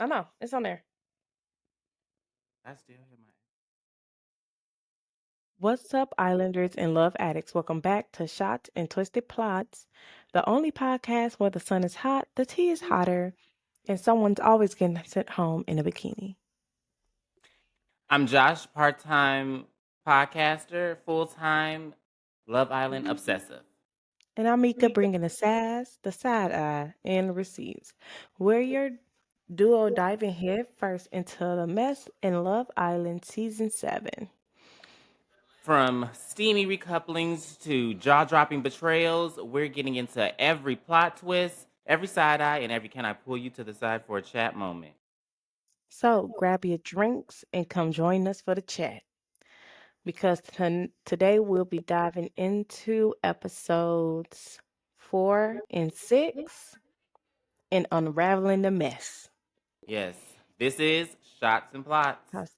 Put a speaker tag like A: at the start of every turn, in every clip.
A: I know. It's on there.
B: I still hear my.
A: What's up, Islanders and love addicts? Welcome back to Shots and Twisted Plots, the only podcast where the sun is hot, the tea is hotter, and someone's always getting sent home in a bikini.
B: I'm Josh, part-time podcaster, full-time Love Island obsessive.
A: And I'm Mika bringing the sass, the side eye, and the receipts. We're your duo diving head first into the mess in Love Island Season 7.
B: From steamy recouplings to jaw-dropping betrayals, we're getting into every plot twist, every side eye, and every can I pull you to the side for a chat moment.
A: So grab your drinks and come join us for the chat. Because today we'll be diving into episodes 4 and 6 and unraveling the mess.
B: Yes, this is Shots and Plots.
A: How's-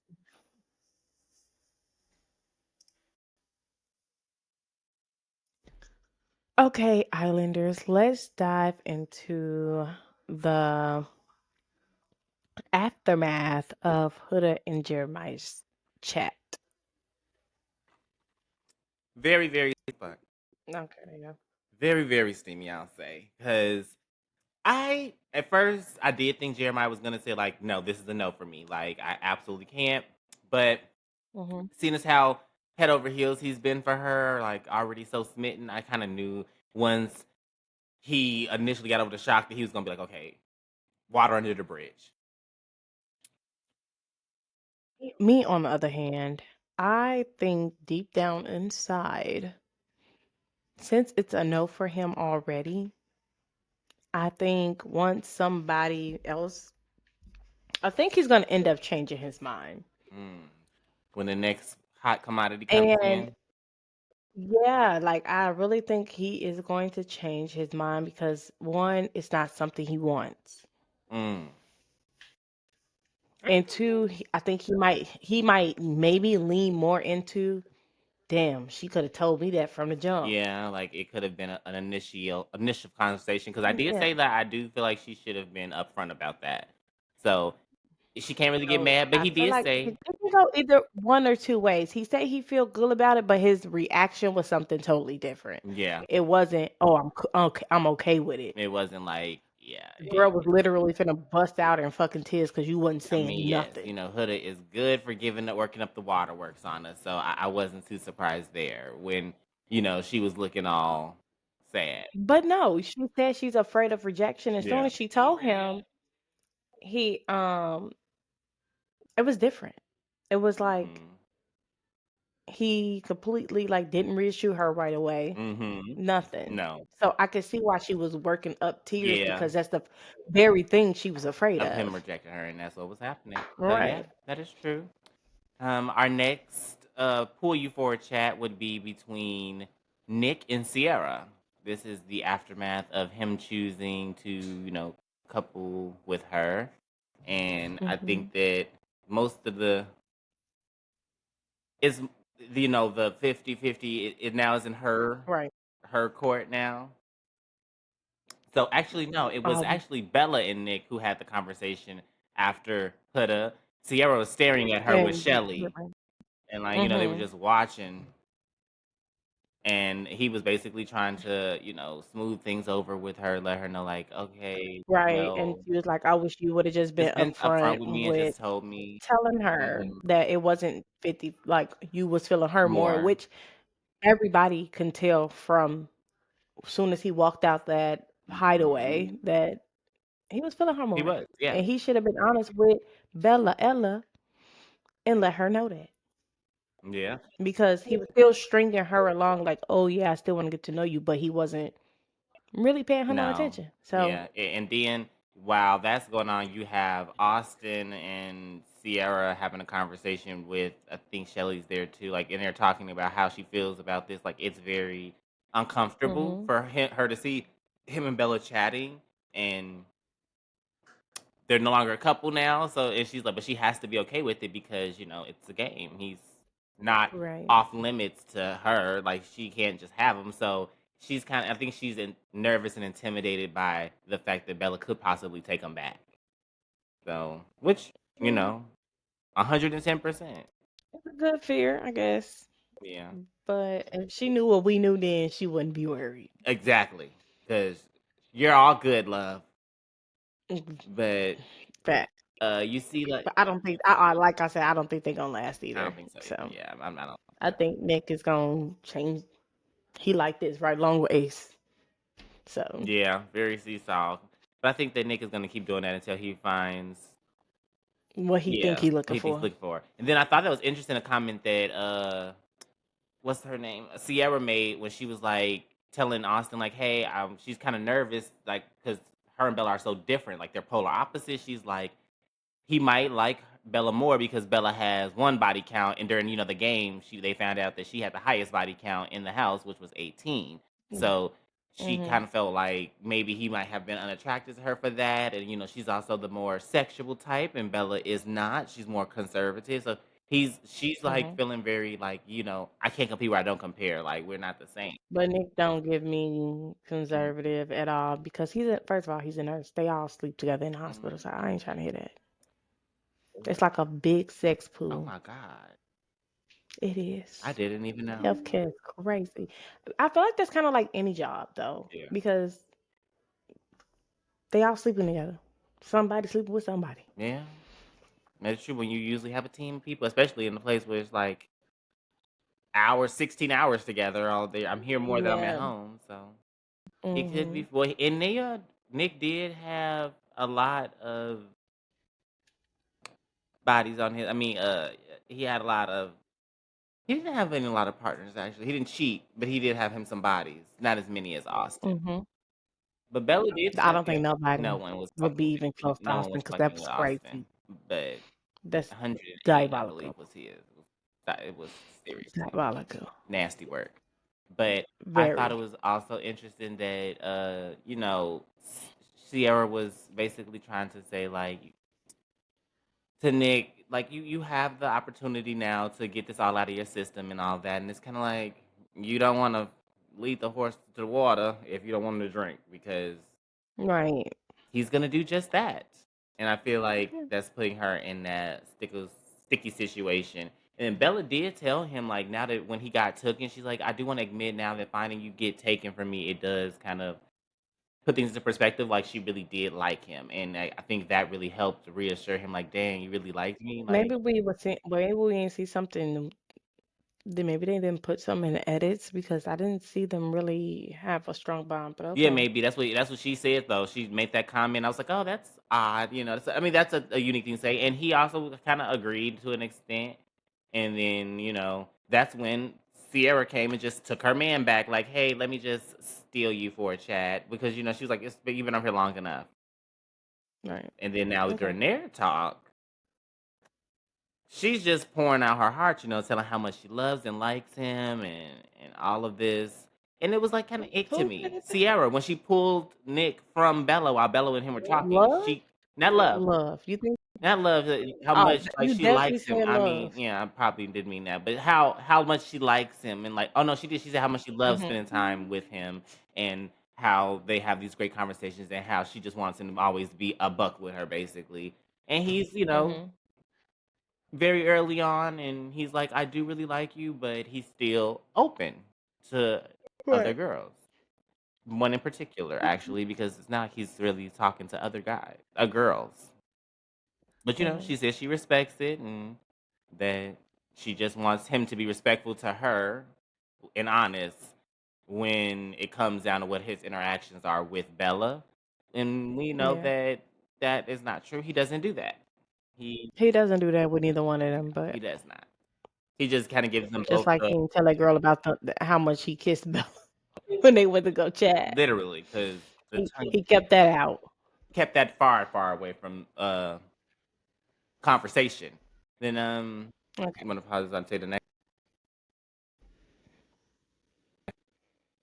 A: Okay, Islanders, let's dive into the aftermath of Huda and Jeremiah's chat.
B: Very, very fun.
A: Okay, there you go.
B: Very, very steamy, I'll say. Because at first, I did think Jeremiah was going to say, like, no, this is a no for me. Like, I absolutely can't. But
A: Hmm.
B: seeing as how head over heels he's been for her, like, already so smitten, I kind of knew once he initially got over the shock that he was going to be like, okay, water under the bridge.
A: Me, on the other hand, I think deep down inside, since it's a no for him already, I think once somebody else, I think he's going to end up changing his mind.
B: Mm. When the next hot commodity comes
A: And
B: in.
A: yeah, like I really think he is going to change his mind because one, it's not something he wants.
B: Mm.
A: And two, I think he might maybe lean more into, damn, she could have told me that from the jump.
B: Yeah, like it could have been an initial conversation because I did
A: Yeah.
B: say that I do feel like she should have been upfront about that. So she can't really get
A: So
B: mad, but
A: I
B: he
A: feel
B: did
A: like
B: say,
A: it can go either one or two ways. He said he feel good about it, but his reaction was something totally different.
B: yeah,
A: It wasn't, oh, I'm okay with it.
B: it wasn't like, yeah.
A: Girl was literally finna bust out in fucking tears because you wasn't
B: I
A: saying
B: mean, yes,
A: nothing.
B: Huda is good for working up the waterworks on us. So I wasn't too surprised there when she was looking all sad.
A: But no, she said she's afraid of rejection. As soon
B: Yeah.
A: as she told him, he it was different. It was like
B: Mhm.
A: he completely like didn't reassure her right away.
B: Mhm.
A: Nothing.
B: No.
A: So I could see why she was working up tears
B: Yeah.
A: because that's the very thing she was afraid
B: Of him
A: of.
B: rejecting her, and that's what was happening. So yeah,
A: Right.
B: that is true. Our next pull you forward chat would be between Nick and Sierra. This is the aftermath of him choosing to, couple with her. And I
A: Hmm.
B: think that most of the is the 50-50 it now is in
A: Right.
B: her court now. So actually no, it was
A: Um,
B: actually Bella and Nick who had the conversation after Huda. Sierra was staring at her with
A: and
B: Shelly, and like they were
A: hmm
B: just watching, and he was basically trying to smooth things over with her, let her know like, okay,
A: right. And she was like, I wish you would have just been
B: just been upfront
A: upfront
B: with me and
A: with
B: just told me.
A: telling her
B: Mhm.
A: that it wasn't 50, like you was feeling her more,
B: More.
A: which everybody can tell from soon as he walked out that hideaway
B: Mhm.
A: that he was feeling her
B: He
A: more.
B: was, yeah.
A: And he should have been honest with Bella Ella and let her know that.
B: Yeah.
A: Because he was still stringing her along, like, oh, yeah, I still want to get to know you, but he wasn't really paying her no
B: No.
A: attention. So,
B: Yeah. And then while that's going on, you have Austin and Sierra having a conversation with, I think Shelly's there too, like, and they're talking about how she feels about this. Like, it's very uncomfortable
A: hmm
B: for her to see him and Bella chatting, and they're no longer a couple now. So, and she's like, but she has to be okay with it because it's a game. He's not
A: right.
B: off limits to her. Like she can't just have him. So she's I think she's nervous and intimidated by the fact that Bella could possibly take him back. So, which you
A: Yeah,
B: know, 110%.
A: it's a good fear, I guess.
B: Yeah,
A: But if she knew what we knew then, she wouldn't be worried.
B: exactly. Because you're all good, love.
A: Mhm.
B: But
A: Fact.
B: you see, like
A: But I don't think I like I said, I don't think they're gonna last
B: I don't
A: either.
B: think so either.
A: So
B: Yeah, I don't.
A: I think Nick is gonna change. He like this right along with Ace. So
B: Yeah, very seesaw. But I think that Nick is gonna keep doing that until he finds,
A: what he think
B: yeah,
A: he
B: what
A: looking
B: he thinks he's
A: for.
B: looking for. And then I thought that was interesting, a comment that what's her name? Sierra made when she was like telling Austin, like, hey, she's kind of nervous, like, because her and Bella are so different, like they're polar opposites. She's like, he might like Bella more because Bella has one body count, and during the game, they found out that she had the highest body count in the house, which was 18. So she
A: Mm-hmm.
B: kind of felt like maybe he might have been unattracted to her for that, and she's also the more sexual type, and Bella is not. She's more conservative, so she's like
A: Mm-hmm.
B: feeling very like I can't compete where I don't compare. Like we're not the same.
A: But Nick don't give me conservative at all because first of all, he's a nurse. They all sleep together in the hospital, so I ain't trying to hear that. It's like a big sex
B: Oh
A: pool.
B: my god,
A: It
B: I
A: is.
B: didn't even know.
A: Healthcare is crazy. I feel like that's kind of like any job though,
B: Yeah.
A: because they all sleeping together. Somebody sleeping with somebody.
B: Yeah. That's true when you usually have a team of people, especially in a place where it's like hours, 16 hours together all day. I'm here more than I'm at
A: Yeah.
B: home, so it could
A: Mm-hmm.
B: be. Well, and Nick did have a lot of bodies on his. I mean, he had a lot of. He didn't have a lot of partners actually. He didn't cheat, but he did have him some bodies. Not as many as Austin.
A: Mm-hmm.
B: But Bella did
A: I
B: tell
A: don't think
B: him no
A: nobody
B: one was
A: would be
B: fucking.
A: even close to
B: No one
A: Austin
B: was
A: because that
B: fucking
A: was
B: with
A: crazy.
B: Austin. But
A: That's
B: 108, I believe,
A: diabolical.
B: was his. It was seriously
A: Diabolical.
B: nasty work. But I thought it
A: Very.
B: was also interesting that Sierra was basically trying to say like to Nick, like you have the opportunity now to get this all out of your system and all that, and it's kind of like you don't want to lead the horse to the water if you don't want him to drink because
A: Right.
B: he's gonna do just that. And I feel like
A: Yeah.
B: that's putting her in that sticky situation. And Bella did tell him like now that when he got taken, she's like, I do want to admit now that finding you get taken from me, it does kind of put things into perspective. Like she really did like him, and I think that really helped reassure him. Like, dang, you really liked me. Like,
A: Maybe we didn't see something. Then maybe they didn't put some in the edits because I didn't see them really have a strong bond. But
B: yeah,
A: okay.
B: maybe that's what she said though. She made that comment. I was like, oh, that's odd. I mean, that's a unique thing to say. And he also kind of agreed to an extent. And then that's when Sierra came and just took her man back. Like, hey, let me just steal you for a chat because she was like, you've been up here long enough.
A: Right.
B: And then now
A: Okay.
B: during their talk, she's just pouring out her heart. Telling how much she loves and likes him and all of this. And it was like kind of ick to
A: Who
B: me.
A: said that?
B: Sierra, when she pulled Nick from Bella while Bella and him were talking,
A: Love?
B: she not love,
A: Love. You think?
B: not love. How
A: Oh,
B: much like
A: you
B: she
A: definitely
B: likes him.
A: said
B: I mean,
A: love.
B: yeah, I probably did mean that, but how much she likes him and like, oh no, she did. She said how much she loves
A: Mhm.
B: spending time with him and how they have these great conversations and how she just wants him to always be a buck with her, basically. And he's
A: Mhm.
B: very early on, and he's like, I do really like you, but he's still open to other
A: Right.
B: girls. One in particular,
A: Okay.
B: actually, because it's not like he's really talking to other guys, girls. But
A: Mhm.
B: she says she respects it and that she just wants him to be respectful to her and honest when it comes down to what his interactions are with Bella. And we know
A: Yeah.
B: that that is not true. He doesn't do that. He
A: He doesn't do that with neither one of them,
B: he
A: but
B: does not. He just kind of gives them
A: just
B: both
A: like
B: the
A: he didn't tell that girl about how much he kissed Bella when they went to go chat.
B: literally because the tongue
A: He kept that out.
B: kept that far, far away from conversation. Then
A: Okay.
B: I'm gonna pause on to the next.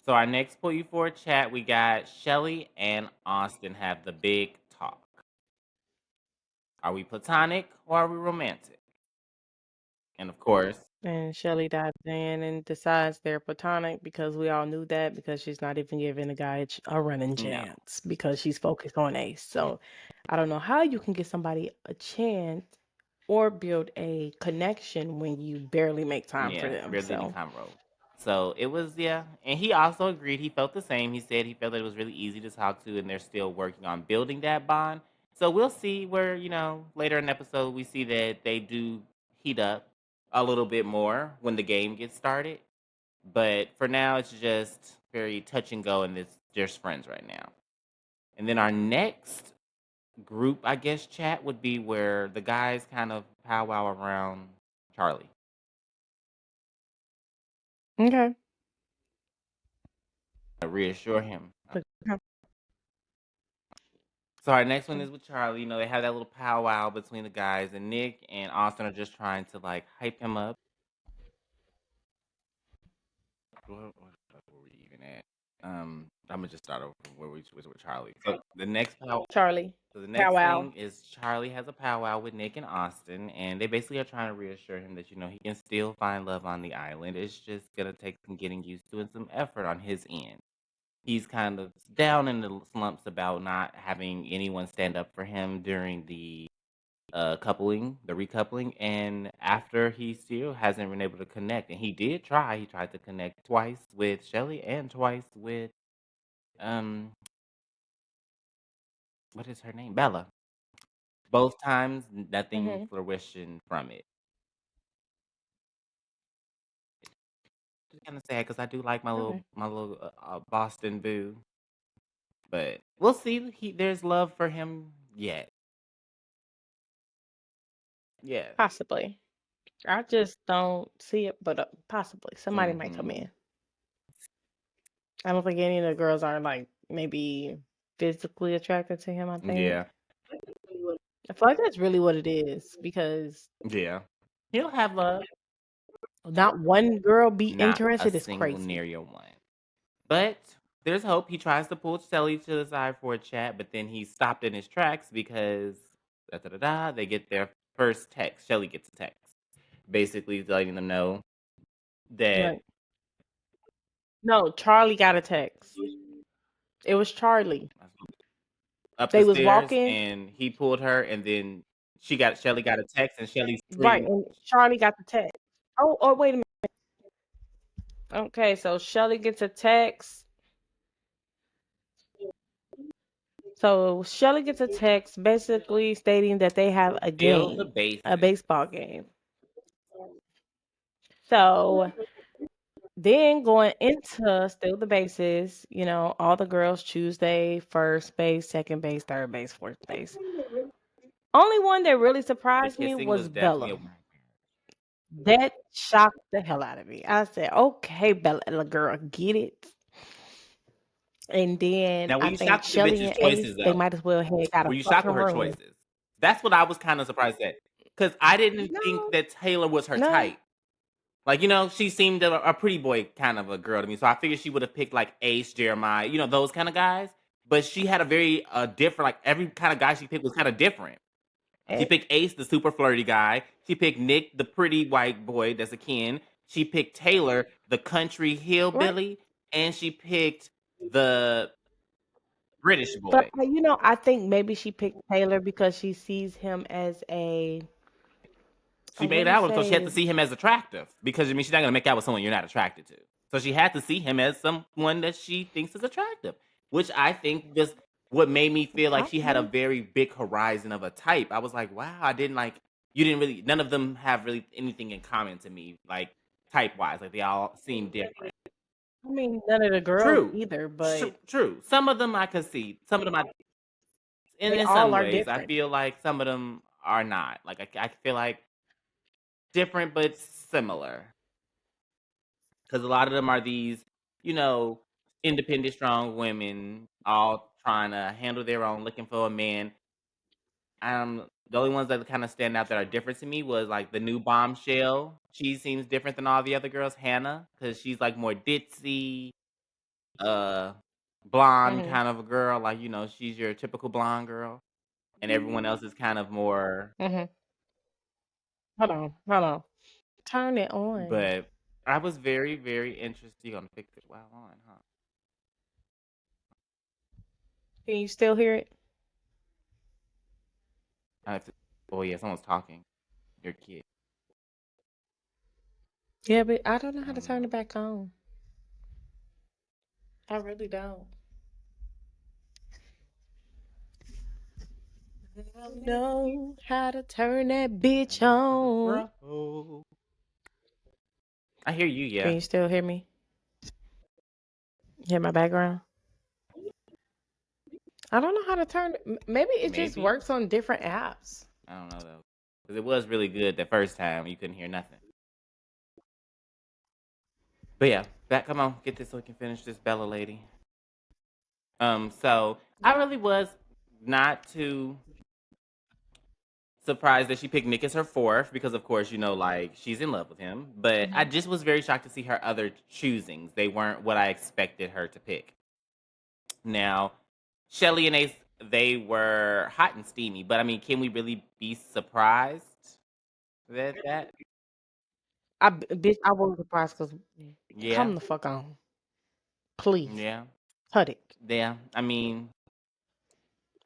B: So our next pull you for a chat, we got Shelly and Austin have the big talk. Are we platonic or are we romantic? And of course,
A: And Shelly dives in and decides they're platonic because we all knew that because she's not even giving the guy a running
B: Yeah.
A: chance because she's focused on Ace. So I don't know how you can give somebody a chance or build a connection when you barely make time for
B: Yeah,
A: them.
B: barely any
A: So
B: convo. So it was, yeah. And he also agreed. He felt the same. He said he felt that it was really easy to talk to, and they're still working on building that bond. So we'll see where, later in the episode, we see that they do heat up a little bit more when the game gets started. But for now, it's just very touch and go, and it's just friends right now. And then our next group, I guess, chat would be where the guys kind of powwow around Charlie.
A: okay.
B: Reassure him.
A: But- okay.
B: So our next one is with Charlie. They have that little powwow between the guys, and Nick and Austin are just trying to like hype him up. Where were we even at? I'm gonna just start over from where we was with Charlie. So the next pow.
A: Charlie.
B: So the
A: Pow
B: next
A: wow.
B: thing is Charlie has a powwow with Nick and Austin, and they basically are trying to reassure him that he can still find love on the island. It's just gonna take some getting used to and some effort on his end. He's kind of down in the slumps about not having anyone stand up for him during the the recoupling, and after he still hasn't been able to connect. And he did try. He tried to connect twice with Shelly and twice with um what is her name? Bella. Both times nothing
A: Mm-hmm.
B: fruition from it. Just kind of sad because I do like my
A: Okay.
B: little Boston boo, but we'll see. There's love for him yet. Yeah.
A: Possibly. I just don't see it, but possibly somebody might come
B: Hmm.
A: in. I don't think any of the girls are like maybe physically attracted to him. I think
B: Yeah.
A: I feel like that's really what it is because
B: Yeah. He'll have love.
A: not one girl be
B: Not a
A: interested is
B: single
A: crazy.
B: nary one. But there's hope. He tries to pull Shelly to the side for a chat, but then he's stopped in his tracks because they get their first text. Shelly gets a text, basically letting them know that
A: Right? No, Charlie got a text. It was Charlie.
B: up the
A: They was
B: stairs,
A: walking
B: and he pulled her, and then Shelly got a text, and Shelly
A: right,
B: screamed.
A: and Charlie got the text. Oh, wait a minute. Okay, so Shelly gets a text. So Shelly gets a text basically stating that they have a
B: Fill the
A: game, a
B: bases.
A: baseball game. So then going into Steal the Bases, all the girls choose their first base, second base, third base, fourth base. Only one that really
B: The
A: surprised me
B: kissing was
A: was
B: definitely
A: Bella.
B: a
A: That shocked the hell out of me. I said, okay, Bella girl, get it. And then
B: now. Were
A: I
B: you
A: think
B: shocked at the
A: Shelly
B: bitches'
A: and Ace,
B: choices
A: they
B: though?
A: might as well had got a
B: Were you shocked
A: fucking
B: with her
A: room.
B: choices? That's what I was kind of surprised at, because I didn't think
A: No,
B: that Taylor was her
A: no.
B: type. Like, she seemed a pretty boy kind of a girl to me. So I figured she would have picked like Ace, Jeremiah, those kind of guys. But she had a very different, like every kind of guy she picked was kind of different. She
A: Eh,
B: picked Ace, the super flirty guy. She picked Nick, the pretty white boy that's a kin. She picked Taylor, the country
A: right.
B: hillbilly, and she picked the British
A: But
B: boy.
A: I think maybe she picked Taylor because she sees him as I
B: She made
A: want to
B: out with him, so she had to
A: say,
B: see him as attractive, because she's not gonna make out with someone you're not attracted to. So she had to see him as someone that she thinks is attractive, which I think just what made me feel like she had a
A: possibly.
B: very big horizon of a type. I was like, wow, I didn't like you didn't really none of them have really anything in common to me, like type wise. Like they all seem different.
A: I mean, none of the girls
B: True.
A: either,
B: True,
A: but
B: true. Some of them I could see. Some of them and
A: they
B: in
A: all
B: some
A: are
B: ways, I
A: different.
B: feel like some of them are not. Like I feel like different but similar. Because a lot of them are these, you know, independent, strong women, all trying to handle their own, looking for a man. The only ones that kind of stand out that are different to me was like the new bombshell. She seems different than all the other girls, Hannah, because she's like more ditzy, uh, blonde
A: Mhm.
B: kind of a girl. Like she's your typical blonde girl, and everyone else is kind of more.
A: Mhm. Hold on. Hold on. Turn it on.
B: But I was very, very interested. You gonna fix it while on, huh?
A: Can you still hear it?
B: I have to. Oh yeah, someone's talking. Your kid.
A: Yeah, but I don't know
B: I
A: how to
B: don't
A: turn
B: know.
A: it back on. I really don't. I don't know how to turn that bitch
B: Running for the
A: on.
B: bro. I hear you.
A: Can
B: Yeah,
A: you still hear me? Hear my background? I don't know how to turn it. Maybe it just
B: maybe.
A: works on different apps.
B: I don't know though, because it was really good the first time. You couldn't hear nothing. But yeah, back. Come on, get this so we can finish this Bella lady. So I really was not too surprised that she picked Nick as her fourth because, of course, like she's in love with him. But I
A: Mhm.
B: just was very shocked to see her other choosings. They weren't what I expected her to pick. Now, Shelly and Ace, they were hot and steamy. But I mean, can we really be surprised that?
A: Bitch, I was surprised because
B: Yeah,
A: come the fuck on, please,
B: yeah,
A: cut it.
B: yeah. I mean,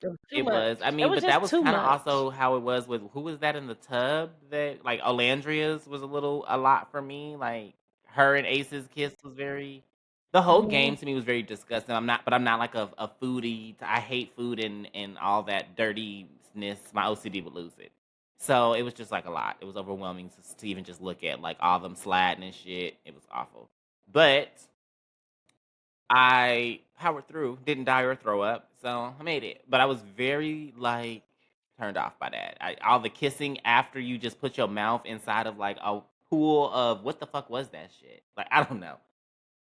A: It was too
B: it was.
A: much.
B: I
A: It
B: mean,
A: was
B: but that
A: just
B: was
A: too
B: kind of
A: much.
B: also how it was with who was that in the tub that like Olandria's was a lot for me. Like her and Ace's kiss was very. The whole
A: Mhm.
B: game to me was very disgusting. I'm not like a foodie. I hate food and all that dirtiness. My OCD would lose it. So it was just like a lot. It was overwhelming to even just look at like all them sliding and shit. It was awful. But I powered through, didn't die or throw up, so I made it. But I was very like turned off by that. All the kissing after you just put your mouth inside of like a pool of what the fuck was that shit? Like I don't know,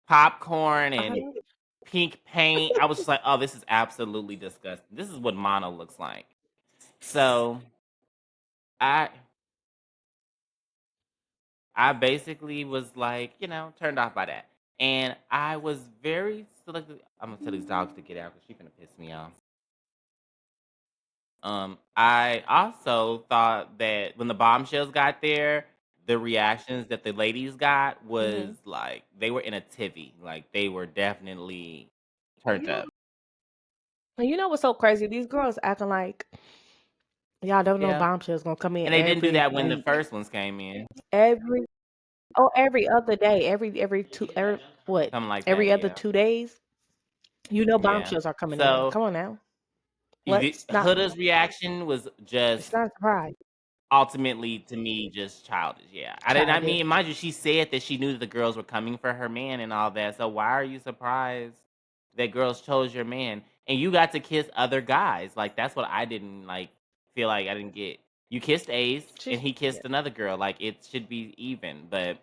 B: popcorn
A: I
B: and
A: don't-
B: pink paint. I was just like, oh, this is absolutely disgusting. This is what mono looks like. So I I basically was like, turned off by that. And I was very selective. I'm gonna tell these dogs to get out because she's gonna piss me off. I also thought that when the bombshells got there, the reactions that the ladies got was
A: Mhm.
B: like they were in a tivy. Like they were definitely turned
A: You know,
B: up.
A: and you know what's so crazy? These girls acting like y'all don't know
B: Yeah.
A: bombshells gonna come in
B: And they didn't do
A: every
B: that when the
A: week,
B: first ones came in.
A: every every other day,
B: Something like
A: every
B: that,
A: other
B: yeah.
A: 2 days. You know
B: Yeah.
A: bombshells are coming in.
B: So
A: Come on now,
B: the
A: let's not.
B: Huda's reaction was
A: It's
B: just
A: not a surprise.
B: ultimately to me just childish. Yeah. I
A: Childish.
B: mean, mind you, she said that she knew that the girls were coming for her man and all that. So why are you surprised that girls chose your man? And you got to kiss other guys. Like that's what I didn't like feel like I didn't get. You kissed Ace and
A: She,
B: he
A: yeah.
B: kissed another girl. Like it should be even. But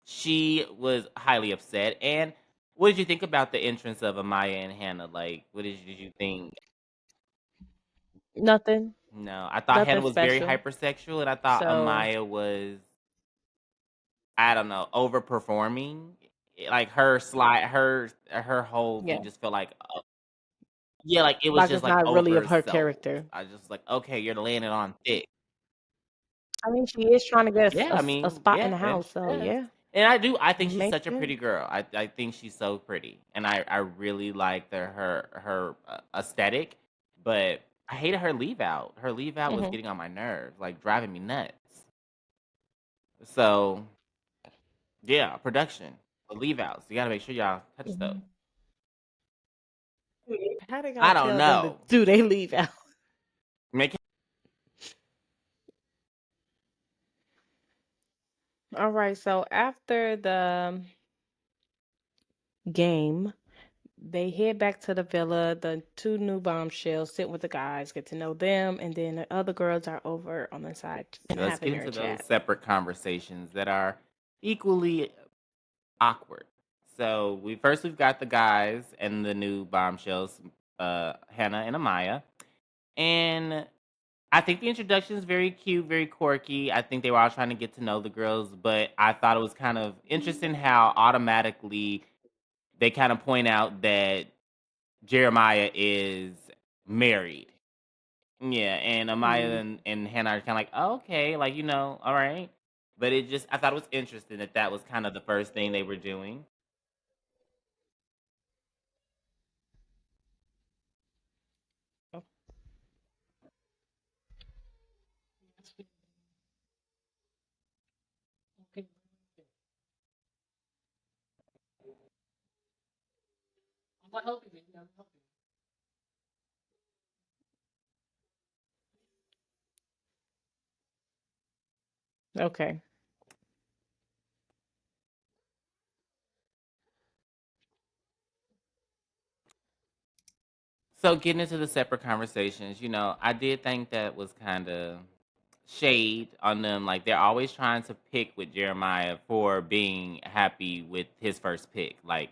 B: she was highly upset. And what did you think about the entrance of Amaya and Hannah? Like, did you think?
A: Nothing,
B: No, I thought Hannah
A: nothing
B: was very
A: special.
B: hypersexual, and I thought
A: So
B: Amaya was, I don't know, overperforming. Like her slide, her whole
A: yeah,
B: thing just felt like, yeah, like it was
A: like
B: just
A: it's
B: like
A: not really of her
B: oversold.
A: character.
B: I just like, okay, you're laying it on thick.
A: I mean, she is trying to get
B: Yeah, I
A: a
B: mean,
A: spot in
B: yeah,
A: the
B: and
A: house,
B: she
A: so
B: does.
A: yeah,
B: And I do. I think she's
A: makes
B: such a
A: sense.
B: pretty girl. I think she's so pretty, and I really like her aesthetic. But I hated her leave out. Her leave out was
A: Hmm.
B: getting on my nerves, like driving me nuts. So yeah, production, the leave outs. You gotta make sure y'all touch those.
A: Hmm. How they
B: I
A: gonna
B: don't
A: tell them to
B: know.
A: do they leave out?
B: Make it,
A: All right, so after the game, they head back to the villa. The two new bombshells sit with the guys, get to know them, and then the other girls are over on the side and
B: let's
A: having
B: get
A: their
B: into those
A: chat.
B: separate conversations that are equally awkward. So we've got the guys and the new bombshells, Hannah and Amaya, and I think the introduction is very cute, very quirky. I think they were all trying to get to know the girls, but I thought it was kind of interesting how automatically they kind of point out that Jeremiah is married. Yeah, and Amaya
A: Mm.
B: and Hannah are kind of like, oh, okay, like all right. But it just, I thought it was interesting that that was kind of the first thing they were doing.
A: Oh, okay.
B: So getting into the separate conversations, I did think that was kind of shade on them. Like they're always trying to pick with Jeremiah for being happy with his first pick. Like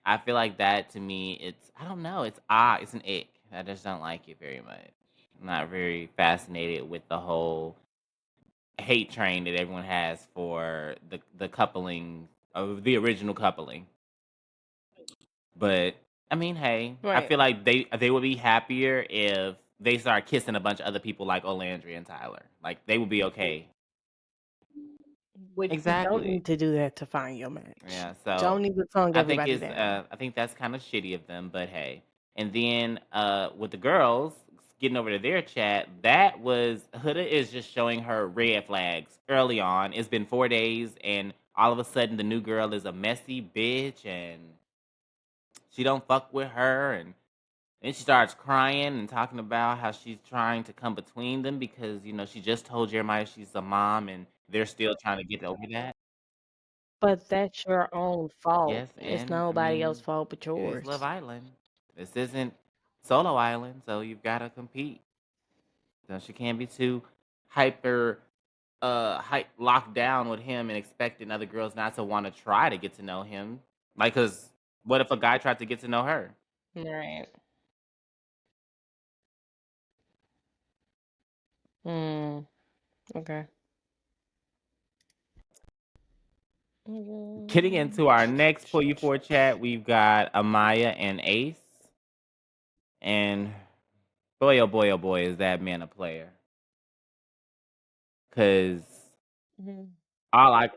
B: I feel like that to me, it's, I don't know, it's odd. It's an ick. I just don't like it very much. I'm not very fascinated with the whole hate train that everyone has for the coupling of the original coupling. But I mean, hey, I
A: Right.
B: feel like they would be happier if they start kissing a bunch of other people like Olandria and Tyler. Like they would be okay.
A: Which you don't
B: Exactly.
A: need to do that to find your match.
B: Yeah. So
A: Don't need to tongue everybody down.
B: I think that's kind of shitty of them, but hey. And then with the girls getting over to their chat, that was Huda is just showing her red flags early on. It's been 4 days, and all of a sudden the new girl is a messy bitch, and she don't fuck with her, and then she starts crying and talking about how she's trying to come between them because she just told Jeremiah she's a mom, and they're still trying to get over that.
A: But that's your own fault.
B: Yes,
A: It's
B: and I
A: nobody else's
B: mean,
A: fault but
B: it is Love
A: yours.
B: Island. This isn't Solo Island, so you've got to compete. So she can't be too hyper, locked down with him and expecting other girls not to want to try to get to know him. Like, cause what if a guy tried to get to know her?
A: Right. Mm, okay.
B: Getting
A: Mm,
B: into our next pull you for chat, we've got Amaya and Ace, and boy, oh boy, is that man a player? Cause
A: mhm.
B: all I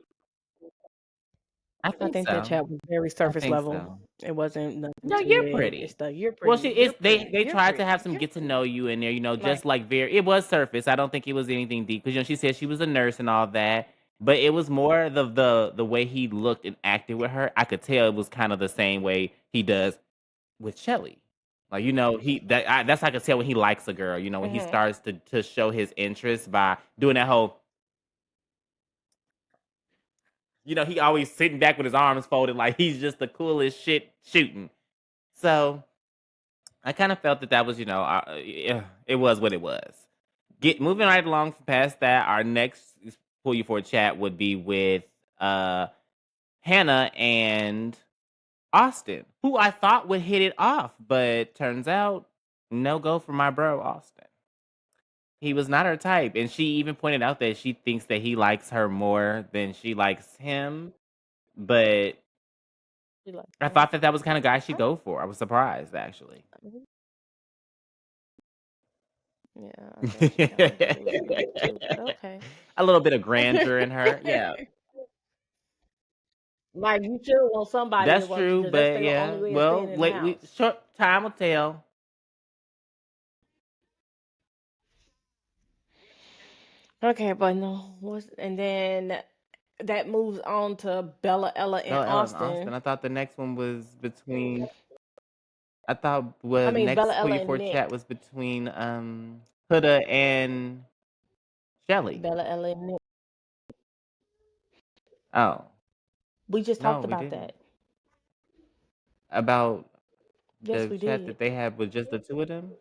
A: I
B: think
A: think that
B: so.
A: chat was very
B: I
A: surface
B: think
A: level.
B: so.
A: It wasn't nothing
B: No,
A: to
B: you're
A: it. It's
B: pretty.
A: the you're
B: Well,
A: pretty, you're
B: they
A: pretty,
B: they
A: you're
B: tried to have
A: pretty,
B: some
A: you're
B: get to know
A: pretty.
B: you in there,
A: Like,
B: just like very. It was surface. I don't think it was anything deep because she said she was a nurse and all that, but it was more the way he looked and acted with her. I could tell it was kind of the same way he does with Shelly. Like that's how I could tell when he likes a girl. When he
A: mhm,
B: starts to show his interest by doing that whole. He always sitting back with his arms folded like he's just the coolest shit shooting. So I kind of felt that that was, yeah, it was what it was. Get moving right along past that. Our next pull you for a chat would be with uh Hannah and Austin, who I thought would hit it off, but turns out no go for my bro Austin. He was not her type, and she even pointed out that she thinks that he likes her more than she likes him. But
A: she like
B: I
A: her.
B: thought that that was the kind of guy she'd
A: I,
B: go for. I was surprised actually.
A: mhm, yeah, I think she kind of do too. But okay.
B: A little bit of grandeur in her. Yeah.
A: Like you should want somebody to
B: That's
A: want you
B: true,
A: because that's
B: but
A: the only
B: yeah.
A: way of staying
B: Well,
A: in the
B: late we
A: house.
B: short time will tell.
A: Okay, but no, what's and then that moves on to Bella, Ella, and
B: Bella Ellen Austin.
A: Austin.
B: I thought the next one was between. I thought
A: I
B: the
A: mean Bella,
B: next pull
A: Ella,
B: you for
A: and
B: chat
A: Nick.
B: was between Huda and Shelly.
A: Bella, Ella, and Nick.
B: Oh
A: We just
B: no,
A: talked
B: we
A: about
B: didn't.
A: that.
B: About
A: Yes,
B: the
A: we
B: chat
A: did.
B: that they had with just the two of them.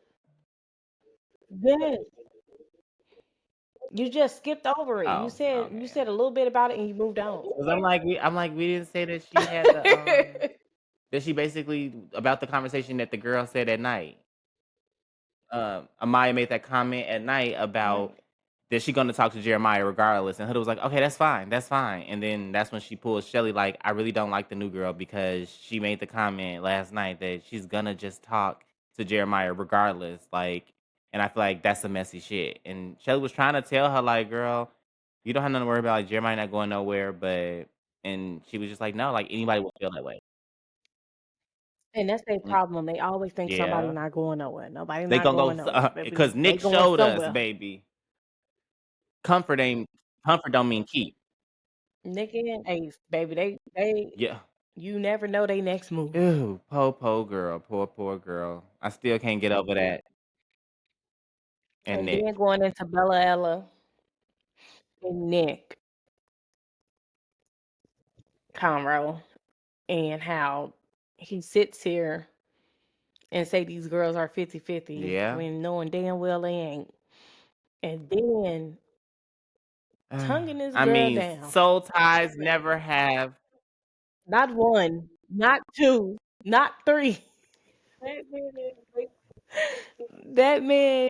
A: Yes. You just skipped over it. You
B: Oh,
A: said you
B: okay.
A: said a little bit about it and you moved on.
B: Because I'm like we didn't say that she had the that she basically about the conversation that the girl said at night. Amaya made that comment at night about
A: Right.
B: that she gonna talk to Jeremiah regardless, and Huda was like, "Okay, that's fine." And then that's when she pulls Shelly like, "I really don't like the new girl because she made the comment last night that she's gonna just talk to Jeremiah regardless." Like, and I feel like that's some messy shit. And Shelly was trying to tell her like, "Girl." You don't have nothing to worry about, like, Jeremiah not going nowhere, but and she was just like, "No, like, anybody would feel that way."
A: And that's their
B: Mm,
A: problem. They always think somebody
B: yeah.
A: not going nowhere. Nobody
B: They
A: not
B: gonna
A: going
B: go
A: nowhere,
B: because
A: baby. They
B: Nick
A: going
B: showed us,
A: somewhere.
B: baby. Comfort ain't comfort don't mean keep.
A: Nikki and Ace, baby, they
B: Yeah.
A: you never know they next move.
B: Ew, poor girl, poor girl. I still can't get over that. And
A: And then
B: Nick.
A: going into Bella Ella and Nick Conroe and how he sits here and say these girls are 50-50
B: Yeah.
A: when knowing damn well they ain't. And then tonguing this
B: I
A: girl
B: mean,
A: down.
B: soul ties never have
A: Not 1, not 2, not 3. That man,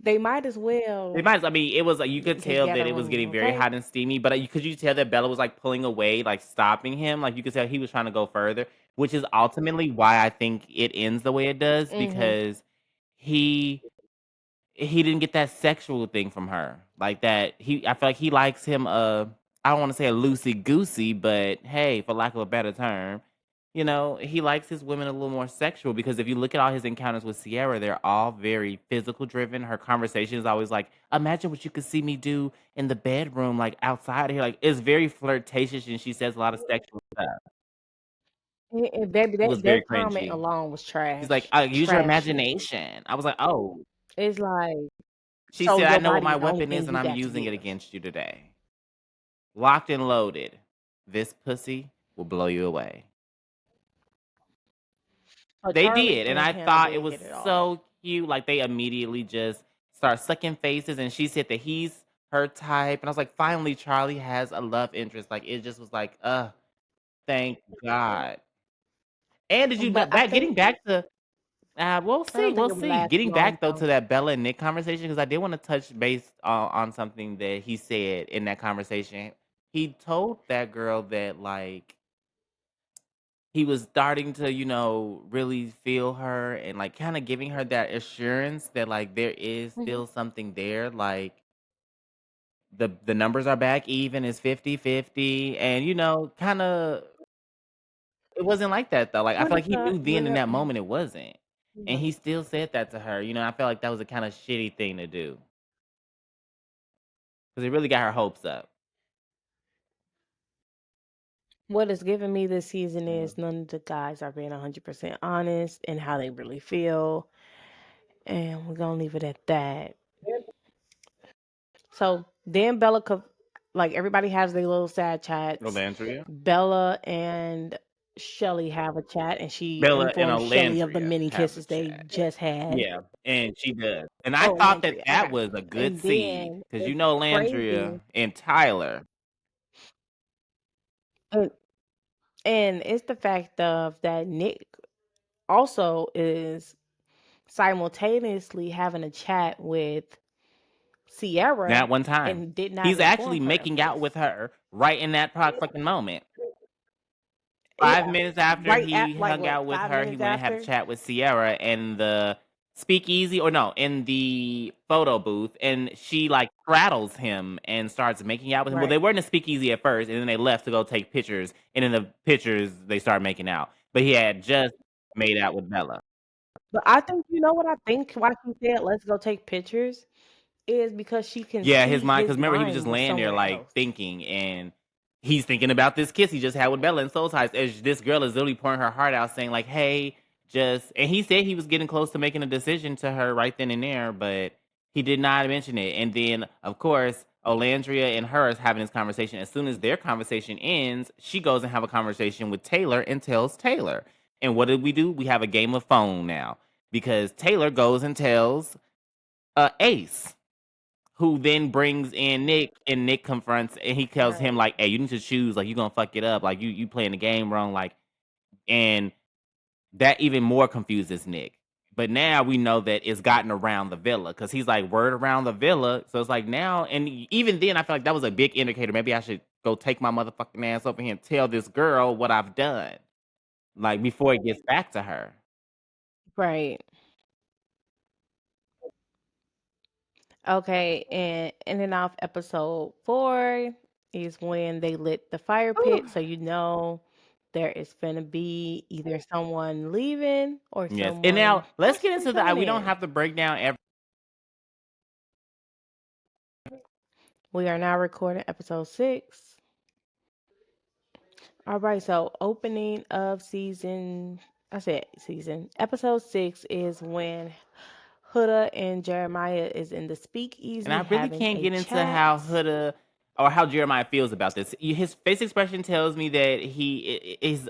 A: they might as
B: they
A: well
B: might as I mean, it was like you
A: get
B: could
A: in his
B: tell that it was
A: room,
B: getting very
A: okay?
B: hot and steamy, but could you tell that Bella was like pulling away, like stopping him? Like you could tell he was trying to go further, which is ultimately why I think it ends the way it does
A: Mhm.
B: because he he didn't get that sexual thing from her. Like that I feel like he likes him I don't want to say a loosey goosey, but hey, for lack of a better term, he likes his women a little more sexual because if you look at all his encounters with Sierra, they're all very physical driven. Her conversation is always like, imagine what you could see me do in the bedroom, like outside here. Like it's very flirtatious and she says a lot of sexual stuff.
A: And baby,
B: It
A: that
B: was very
A: comment
B: cringy.
A: alone was
B: She's like,
A: trash.
B: use your
A: Trashy.
B: imagination. I was like, oh.
A: It's like,
B: She
A: so
B: said, I
A: your
B: know what
A: body
B: my
A: is the only
B: weapon is
A: thing
B: and
A: you
B: I'm
A: got to
B: using it
A: give.
B: against you today. Locked and loaded. This pussy will blow you away.
A: So
B: They
A: Charlie
B: did, and
A: and
B: I
A: him
B: thought it
A: did
B: was
A: get it off.
B: so cute. Like they immediately just start sucking faces, and she said that he's her type, and I was like, finally, Charlie has a love interest. Like it just was like, thank God. And did you
A: But
B: get
A: I
B: back?
A: think
B: Getting back to, we'll
A: I don't
B: see,
A: think
B: we'll
A: it would
B: see.
A: last
B: Getting
A: long
B: back though
A: though.
B: to that Bella and Nick conversation because I did want to touch base on something that he said in that conversation. He told that girl that like he was starting to, really feel her and like kind of giving her that assurance that like there is
A: Mhm.
B: still something there. Like the numbers are back even, it's 50-50. And kind of it wasn't like that though. Like I feel like he
A: Monica,
B: knew then in that moment it wasn't. And he still said that to her. I felt like that was a kind of shitty thing to do. Because it really got her hopes up.
A: what it's giving me this season
B: Yeah.
A: is none of the guys are being 100% honest in how they really feel. And we're going to leave it at that. So then like everybody has their little sad chats.
B: Olandria?
A: Bella and Shelly have a chat, and she
B: Bella and
A: informs Shelly of the
B: Olandria
A: many
B: have a
A: kisses they
B: chat.
A: just had.
B: Yeah, and she does. And I
A: Oh,
B: thought that
A: Landria.
B: that
A: Okay.
B: was a good
A: And
B: seed
A: then
B: because
A: it's
B: Landria
A: crazy.
B: and Tyler.
A: And, and it's the fact of that Nick also is simultaneously having a chat with
B: Not
A: Sierra
B: one time.
A: and did not
B: He's actually
A: inform her of
B: making out
A: this.
B: with her right in that fucking moment.
A: Yeah.
B: 5 minutes after
A: Right at
B: he
A: like
B: hung
A: what,
B: out with
A: five
B: her, he
A: minutes
B: went and had a
A: after?
B: chat with Sierra in the speakeasy, or no, in the photo booth, and she like straddles him and starts making out with him. Well,
A: Right.
B: they were in the speakeasy at first, and then they left to go take pictures, and in the pictures they started making out. But he had just made out with Bella.
A: But I think you know what I think why she said let's go take pictures is because she can
B: Yeah, his
A: see
B: mind. Because
A: his
B: remember, he was just
A: mind was
B: laying there
A: somewhere
B: like
A: else.
B: thinking, and he's thinking about this kiss he just had with Bella in Soul Ties. As this girl is literally pouring her heart out, saying like, "Hey, just." And he said he was getting close to making a decision to her right then and there, but he did not mention it. And then, of course, Olandria and her is having this conversation. As soon as their conversation ends, she goes and have a conversation with Taylor and tells Taylor. And what did we do? We have a game of phone now because Taylor goes and tells Ace, who then brings in Nick, and Nick confronts and he tells him
A: Right.
B: like, "Hey, you need to choose. Like, you gonna fuck it up. Like, you playing the game wrong." Like, and that even more confuses Nick. But now we know that it's gotten around the villa because he's like word around the villa. So it's like now, and even then, I feel like that was a big indicator. Maybe I should go take my motherfucking ass over here and tell this girl what I've done, like before it gets back to her.
A: Right. Okay, and ending off episode 4 is when they lit the fire
B: Whew.
A: pit, so you know there is gonna be either someone leaving or
B: Yes, and now
A: someone
B: let's get
A: possibly
B: into the.
A: coming
B: We don't
A: in.
B: have to break down every.
A: We are now recording episode 6. All right, so opening of season, I said season. Episode 6 is when Huda and Jeremiah is in the
B: And
A: speakeasy
B: I really
A: having
B: can't
A: a
B: get into
A: chat.
B: how Huda or how Jeremiah feels about this. His face expression tells me that is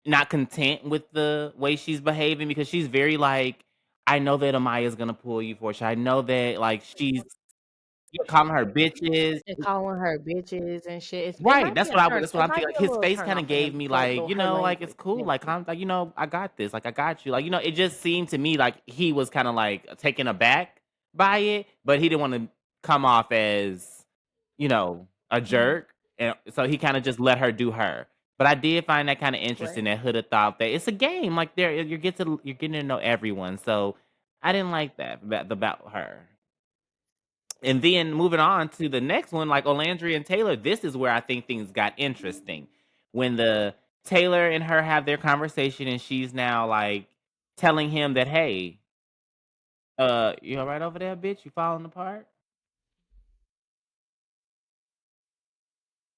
B: not content with the way she's behaving because she's very like, I know that Amaya's gonna pull you for a shot. I know that like she's calling her bitches.
A: And calling her bitches and shit. It
B: Right,
A: might be a turn.
B: that's what
A: It
B: I'm
A: might
B: thinking.
A: be
B: Like
A: a
B: his
A: little
B: face
A: turn
B: kind of
A: off for
B: gave
A: him
B: me
A: for
B: like,
A: little her
B: like it's
A: language,
B: cool. Like
A: maybe.
B: I'm like, I got this. Like I got you. Like it just seemed to me like he was kind of like taken aback by it, but he didn't want to come off as a
A: Mhm.
B: jerk, and so he kind of just let her do her. But I did find that kind of
A: Right.
B: interesting that Huda thought that it's a game. Like you're getting to know everyone. So I didn't like that about her. And then moving on to the next one, like Olandria and Taylor, this is where I think things got interesting. When the Taylor and her have their conversation and she's now like telling him that, hey, you all right over there, bitch? You falling apart?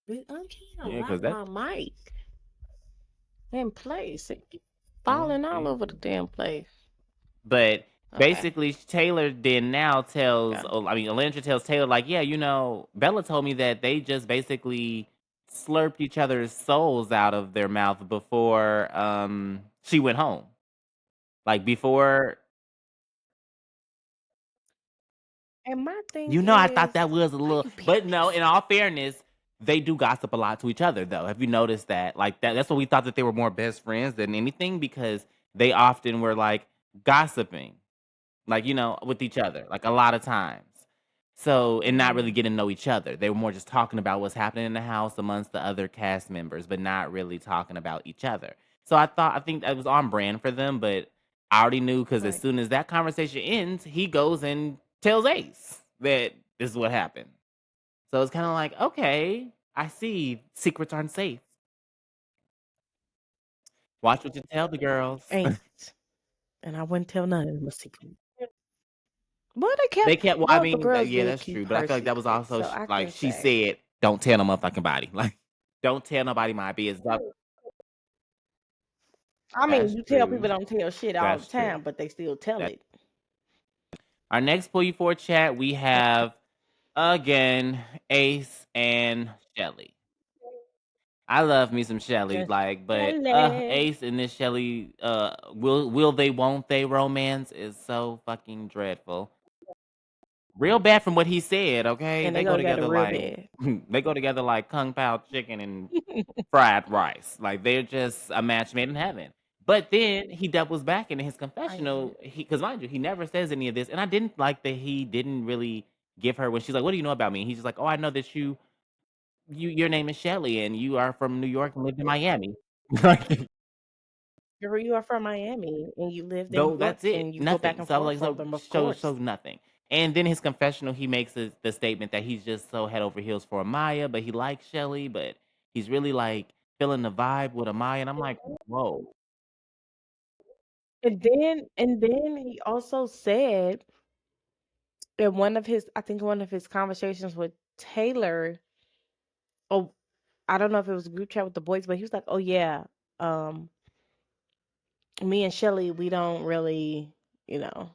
A: I'm trying to
B: Yeah,
A: lock
B: because that
A: my mic in place. It keep
B: oh
A: falling all over the
B: Jesus.
A: damn place.
B: But
A: Okay.
B: basically Taylor then now tells
A: Yeah.
B: Olandria tells Taylor, like, yeah, Bella told me that they just basically slurped each other's souls out of their mouth before she went home. Like before,
A: And my thing
B: I thought
A: is,
B: that was a
A: why
B: little,
A: you being
B: but no. In
A: messy?
B: all fairness, they do gossip a lot to each other, though. Have you noticed that? Like that's what we thought that they were more best friends than anything because they often were like gossiping, like with each other, like a lot of times. So and not really
A: Mm,
B: getting to know each other. They were more just talking about what's happening in the house amongst the other cast members, but not really talking about each other. So I think that was on brand for them, but I already knew because as
A: right.
B: soon as that conversation ends, he goes and tells Ace that this is what happened. So it's kind of like, okay, I see. Secrets aren't safe. Watch what you tell the girls.
A: Ain't. And I wouldn't tell none of them a secret. Well, they
B: They
A: kept,
B: kept. Well, I
A: well, the
B: mean,
A: girls
B: yeah,
A: did
B: that's true.
A: keep
B: But I
A: her
B: feel like that was
A: secret,
B: also
A: so I
B: like
A: can
B: she
A: say.
B: said, "Don't tell no motherfucking body." Like, don't tell nobody my business.
A: I mean,
B: That's
A: you tell people
B: true.
A: don't tell shit all the
B: That's true.
A: time, but they still tell
B: That
A: it.
B: our next pull you for chat, we have again Ace and Shelly. I love me some Shelly,
A: Just
B: like, but
A: tell it.
B: Ace and this Shelly, will they, won't they romance is so fucking dreadful. Real bad from what he said. Okay,
A: And they
B: they
A: go
B: go
A: together
B: together
A: real
B: like
A: bad.
B: they go together like kung pao chicken and fried rice. Like they're just a match made in heaven. But then he doubles back in his
A: I agree.
B: confessional. Because mind you, he never says any of this, and I didn't like that he didn't really give her when she's like, "What do you know about me?" And he's just like, "Oh, I know that your name is Shelly, and you are from New York and lived in Miami." Like,
A: Girl, you are from Miami and you lived in
B: though
A: New York
B: that's it,
A: and you go back
B: nothing.
A: and
B: So I was
A: forth
B: like,
A: for
B: so
A: them, of
B: show
A: course.
B: nothing. And then his confessional, he makes the statement that he's just so head over heels for Amaya, but he likes Shelly, but he's really like feeling the vibe with Amaya, and I'm like, whoa.
A: And then he also said in one of his, I think one of his conversations with Taylor, oh, I don't know if it was a group chat with the boys, but he was like, "Oh yeah, um, me and Shelly, we don't really, you know,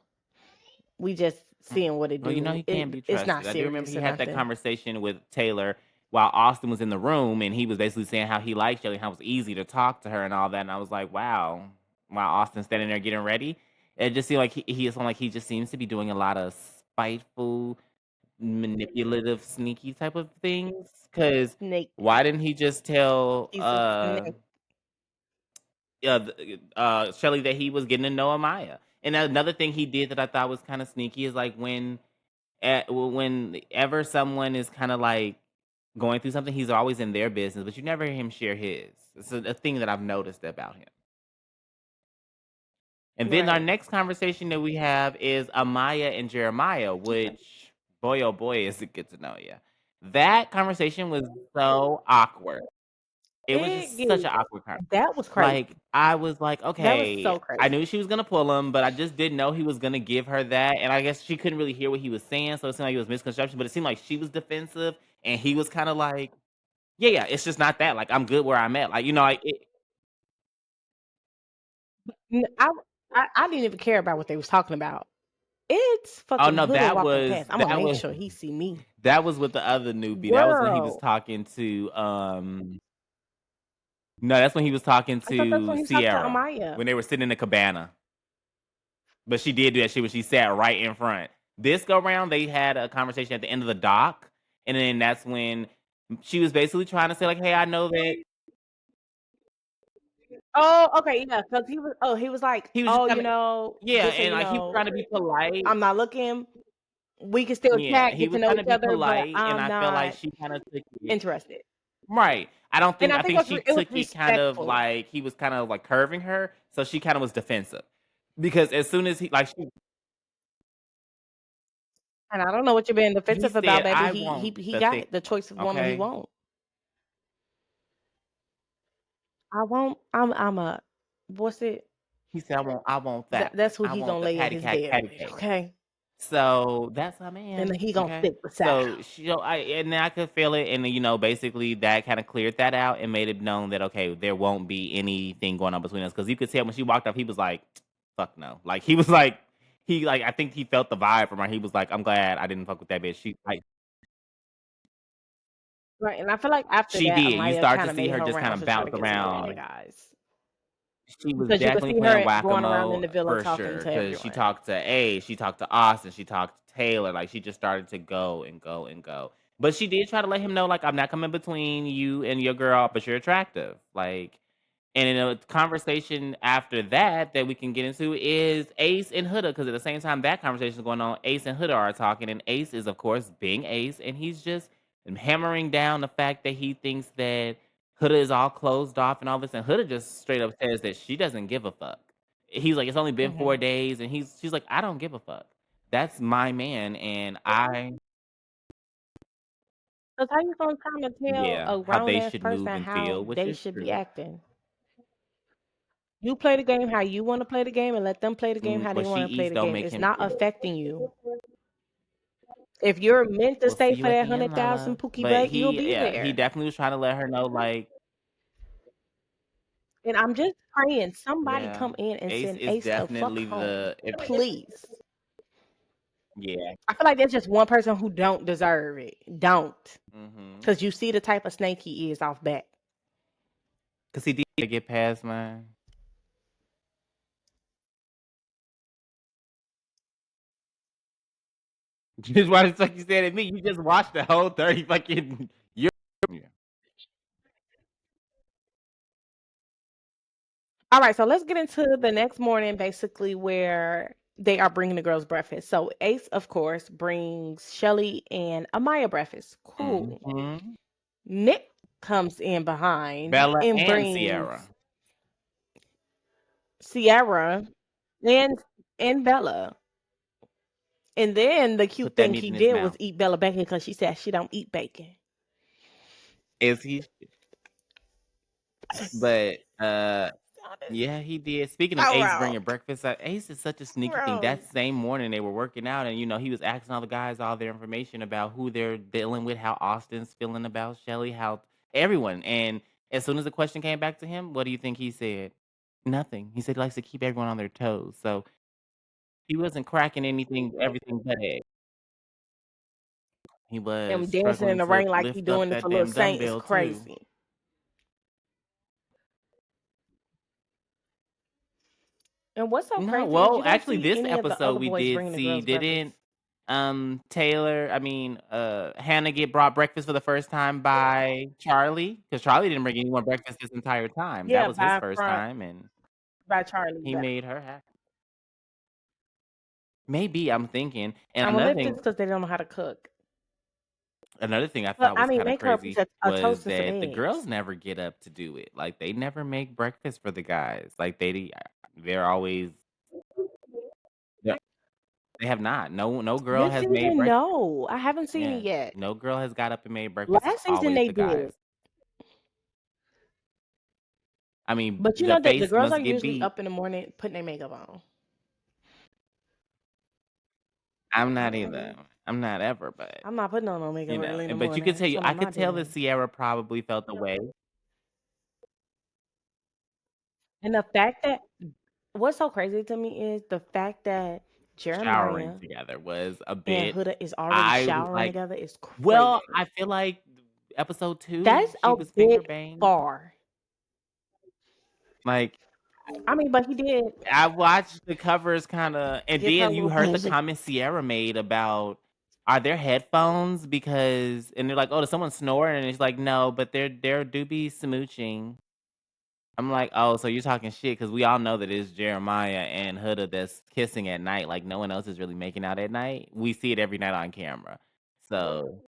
A: we just
B: Mm.
A: seeing what it
B: Well,
A: do.
B: he can't be
A: It's not
B: trusted. I do remember
A: serious
B: he
A: or
B: had that
A: nothing."
B: conversation with Taylor while Austin was in the room, and he was basically saying how he liked Shelly, how it was easy to talk to her and all that. And I was like, wow, while Austin's standing there getting ready, it just seemed like he is like he just seems to be doing a lot of spiteful, manipulative, sneaky type of things. Because
A: Snake.
B: why didn't he just tell
A: He's a snake.
B: Shelly that he was getting to know Amaya? And another thing he did that I thought was kind of sneaky is like whenever someone is kind of like going through something, he's always in their business, but you never hear him share his. It's a thing that I've noticed about him. And then our
A: Right.
B: next conversation that we have is Amaya and Jeremiah,
A: Okay.
B: which boy oh boy is it good to know you. That conversation was so awkward. It was
A: It
B: just such
A: get
B: an awkward conversation.
A: that was
B: Like,
A: crazy.
B: I was like,
A: That was
B: "Okay."
A: so
B: I
A: crazy.
B: knew she was gonna pull him, but I just didn't know he was gonna give her that, and I guess she couldn't really hear what he was saying, so it seemed like it was misconception, but it seemed like she was defensive, and he was kinda like, "Yeah, yeah, it's just not that, like, I'm good where I'm at." Like, like, it
A: N I didn't even care about what they was talking about. It's
B: Oh,
A: fucking
B: no,
A: Huda walking past. Imma
B: that
A: make
B: was
A: sure he see me.
B: that was with the other newbie, that was when he was
A: Girl,
B: talking to, no, that's when he was talking
A: I thought that's
B: to
A: when he was talking to
B: Sierra,
A: Amaya.
B: when they were sitting in the cabana. But she did do that shit when she sat right in front. This go round, they had a conversation at the end of the dock, and then that's when she was basically trying to say like, "Hey, I know that."
A: Oh, okay, yeah, 'cause he was like,
B: He was just
A: "Oh,
B: kind of, yeah,
A: just so
B: and
A: you
B: like he was
A: know,
B: trying to be polite.
A: I'm not looking. We can still
B: Yeah,
A: chat,
B: he
A: get to
B: was
A: know
B: trying to
A: each
B: be
A: other, but
B: polite, and
A: I'm
B: I felt like
A: not
B: she kind of took it
A: interested."
B: right.
A: And I
B: I
A: think
B: think she
A: it was
B: took it kind of
A: respectful.
B: like he was kind of like curving her, so she kind of was defensive because as soon as
A: And I don't know what you're being
B: he
A: defensive about,
B: said,
A: baby.
B: "I
A: He
B: want
A: he
B: the
A: got
B: thick
A: the
B: one."
A: choice of woman he
B: Okay.
A: want. I won't I'm a what's it?
B: He said, I want that one.
A: That's who
B: I
A: he
B: want
A: gonna
B: the
A: lay in
B: patty
A: his
B: cake,
A: bed
B: patty
A: with,
B: cake."
A: okay?
B: So that's my
A: And
B: man.
A: he gonna
B: Okay.
A: stick beside her.
B: So I and then I could feel it, and basically that kind of cleared that out and made it known that okay, there won't be anything going on between us because you could tell when she walked off, he was like, "Fuck no!" Like he was like, I think he felt the vibe from her. He was like, "I'm glad I didn't fuck with that bitch."
A: Right, and I feel like after
B: She
A: that,
B: did. You
A: Amaya
B: start to
A: kinda
B: see
A: made
B: her
A: her
B: just kind
A: rounds
B: of
A: to try
B: bounce
A: to get some of the other
B: around.
A: guys.
B: She was
A: Because you could
B: definitely
A: see
B: playing
A: her going around in
B: whack-a-mole
A: the villa
B: for
A: talking
B: sure,
A: to
B: cause she
A: everyone.
B: talked to Ace, she talked to Austin, she talked to Taylor, like, she just started to go and go and go. But she did try to let him know, like, "I'm not coming between you and your girl, but you're attractive." Like, and in a conversation after that, that we can get into is Ace and Huda, because at the same time that conversation is going on, Ace and Huda are talking, and Ace is, of course, being Ace, and he's just hammering down the fact that he thinks that Huda is all closed off and all this, and Huda just straight up says that she doesn't give a fuck. He's like, "It's only been
A: Mhm.
B: 4 days," and she's like, "I don't give a fuck. That's my man, and I."
A: 'Cause how you gonna kinda tell
B: Yeah,
A: a
B: how
A: grown
B: they
A: ass
B: should move
A: person
B: and
A: how
B: feel, which
A: they
B: is
A: should be
B: true.
A: acting? You play the game how you wanna play the game and let them play the game how they
B: What she
A: wanna play
B: eats
A: the
B: don't
A: game.
B: make
A: It's
B: him
A: not
B: eat.
A: affecting you. If you're meant to
B: We'll see
A: stay for
B: you at
A: that
B: the end, my
A: 100,000
B: love.
A: Pookie
B: But
A: butt, you'll be
B: he
A: there.
B: definitely was trying to let her know, like,
A: And I'm just praying somebody
B: yeah,
A: come in and
B: Ace
A: send
B: is
A: Ace the fuck
B: definitely
A: home.
B: the if
A: Please.
B: yeah,
A: I feel like there's just one person who don't deserve it. Don't.
B: mhm,
A: 'Cause you see the type of snake he is off bat.
B: because he did get past mine. Just why the fuck you said at me? You just watched the whole 30 fucking year. Yeah.
A: Alright, so let's get into the next morning basically where they are bringing the girls breakfast. So Ace, of course, brings Shelly and Amaya breakfast. Cool.
B: Mhm.
A: Nick comes in behind
B: Bella
A: and
B: and
A: brings
B: Sierra.
A: Sierra and Bella. And then the cute
B: Put that
A: thing
B: meat
A: he
B: in his
A: did was
B: mouth.
A: eat Bella bacon because she said she don't eat bacon.
B: Is he but, yeah, he did. Speaking of
A: So
B: Ace
A: wrong.
B: bringing breakfast, Ace is such a
A: So
B: sneaky thing.
A: wrong.
B: That same morning they were working out, and he was asking all the guys all their information about who they're dealing with, how Austin's feeling about Shelly, how everyone. And as soon as the question came back to him, what do you think he said? Nothing. He said he likes to keep everyone on their toes. So he wasn't cracking everything but egg. He was
A: Him dancing in
B: struggling
A: the
B: to
A: rain like he
B: lift up
A: doing it
B: that
A: for Lil
B: damn
A: Saint is
B: dumbbell too.
A: crazy. And what's so
B: No,
A: crazy is
B: well,
A: you don't
B: actually,
A: see
B: this
A: any of the
B: episode
A: other
B: we
A: boys
B: did
A: bringing the
B: see
A: girls breakfast.
B: didn't Hannah get brought breakfast for the first time by Charlie? Because Charlie didn't bring anyone breakfast this entire time. That
A: Yeah,
B: was his
A: by
B: first
A: front
B: time, and
A: by Charlie,
B: he
A: yeah.
B: made her happy. Maybe I'm thinking, and
A: I wonder if it's because they don't know how to cook.
B: another thing I
A: But
B: thought
A: I
B: was
A: mean,
B: kind of
A: make her a piece
B: crazy
A: of
B: was
A: toast and some
B: that the
A: eggs.
B: girls never get up to do it. Like they never make breakfast for the guys. Like they're always They have not. No girl
A: This
B: has made
A: season,
B: breakfast.
A: no. I haven't seen
B: Yeah.
A: it yet.
B: No girl has got up and made breakfast. It's
A: Last season
B: always
A: they
B: the guys.
A: did.
B: I mean,
A: But you
B: the
A: know that the
B: face
A: girls are
B: must get
A: usually
B: beat.
A: up in the morning putting their makeup on.
B: I'm not either. I'm not ever, but
A: I'm not putting on no makeup early in the
B: but you could
A: morning.
B: tell
A: It's
B: you
A: none
B: I
A: of my
B: could tell that
A: business.
B: Sierra probably felt the way
A: And the fact that what's so crazy to me is the fact that
B: showering
A: Jeremiah
B: together was a
A: and
B: bit.
A: Huda is already
B: I was
A: showering
B: like,
A: together is
B: well,
A: crazy.
B: I feel like episode 2,
A: That's
B: she
A: a
B: was finger
A: bit
B: banged.
A: far.
B: Like,
A: I mean, but he did
B: I watched the covers kinda and
A: give her a
B: then you
A: little
B: heard the
A: buzz.
B: comment Sierra made about, "Are there headphones?" Because and they're like, "Oh, did someone snore?" And it's like, "No, but there do be smooching." I'm like, "Oh, so you're talking shit because we all know that it's Jeremiah and Huda that's kissing at night, like, no one else is really making out at night. We see it every night on camera." So,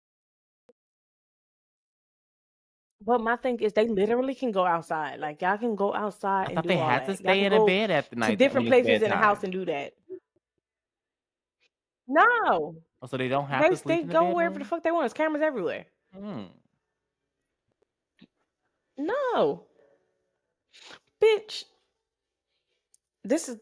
A: But my thing is they literally can go outside. Like y'all can go outside
B: I
A: and
B: thought
A: do
B: they
A: all
B: had to
A: that. Y'all
B: stay
A: can
B: in a
A: go
B: bed at the
A: to
B: night when
A: different
B: it's
A: places in the house
B: bedtime.
A: and do that. No.
B: Oh, so they don't have
A: They
B: to sleep
A: they
B: in the
A: go wherever the
B: bedroom?
A: fuck they want. There's cameras everywhere.
B: Hmm.
A: No. Bitch. This is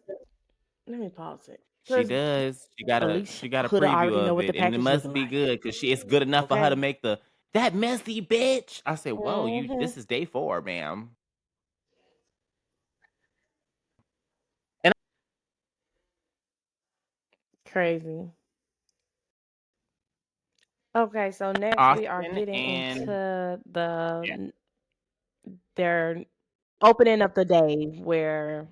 A: let me pause it.
B: She
A: Because
B: does.
A: at least
B: She got a
A: Huda
B: preview
A: already know
B: of
A: what the
B: it, and it
A: package
B: must
A: looking
B: be
A: like.
B: good because it's good enough for her to
A: Okay?
B: make the "That messy bitch." I said, "Whoa, you
A: Mm-hmm.
B: this is day 4, ma'am." And
A: Crazy. Okay, so next we are
B: Austin
A: getting
B: and
A: into
B: yeah.
A: their opening of the day where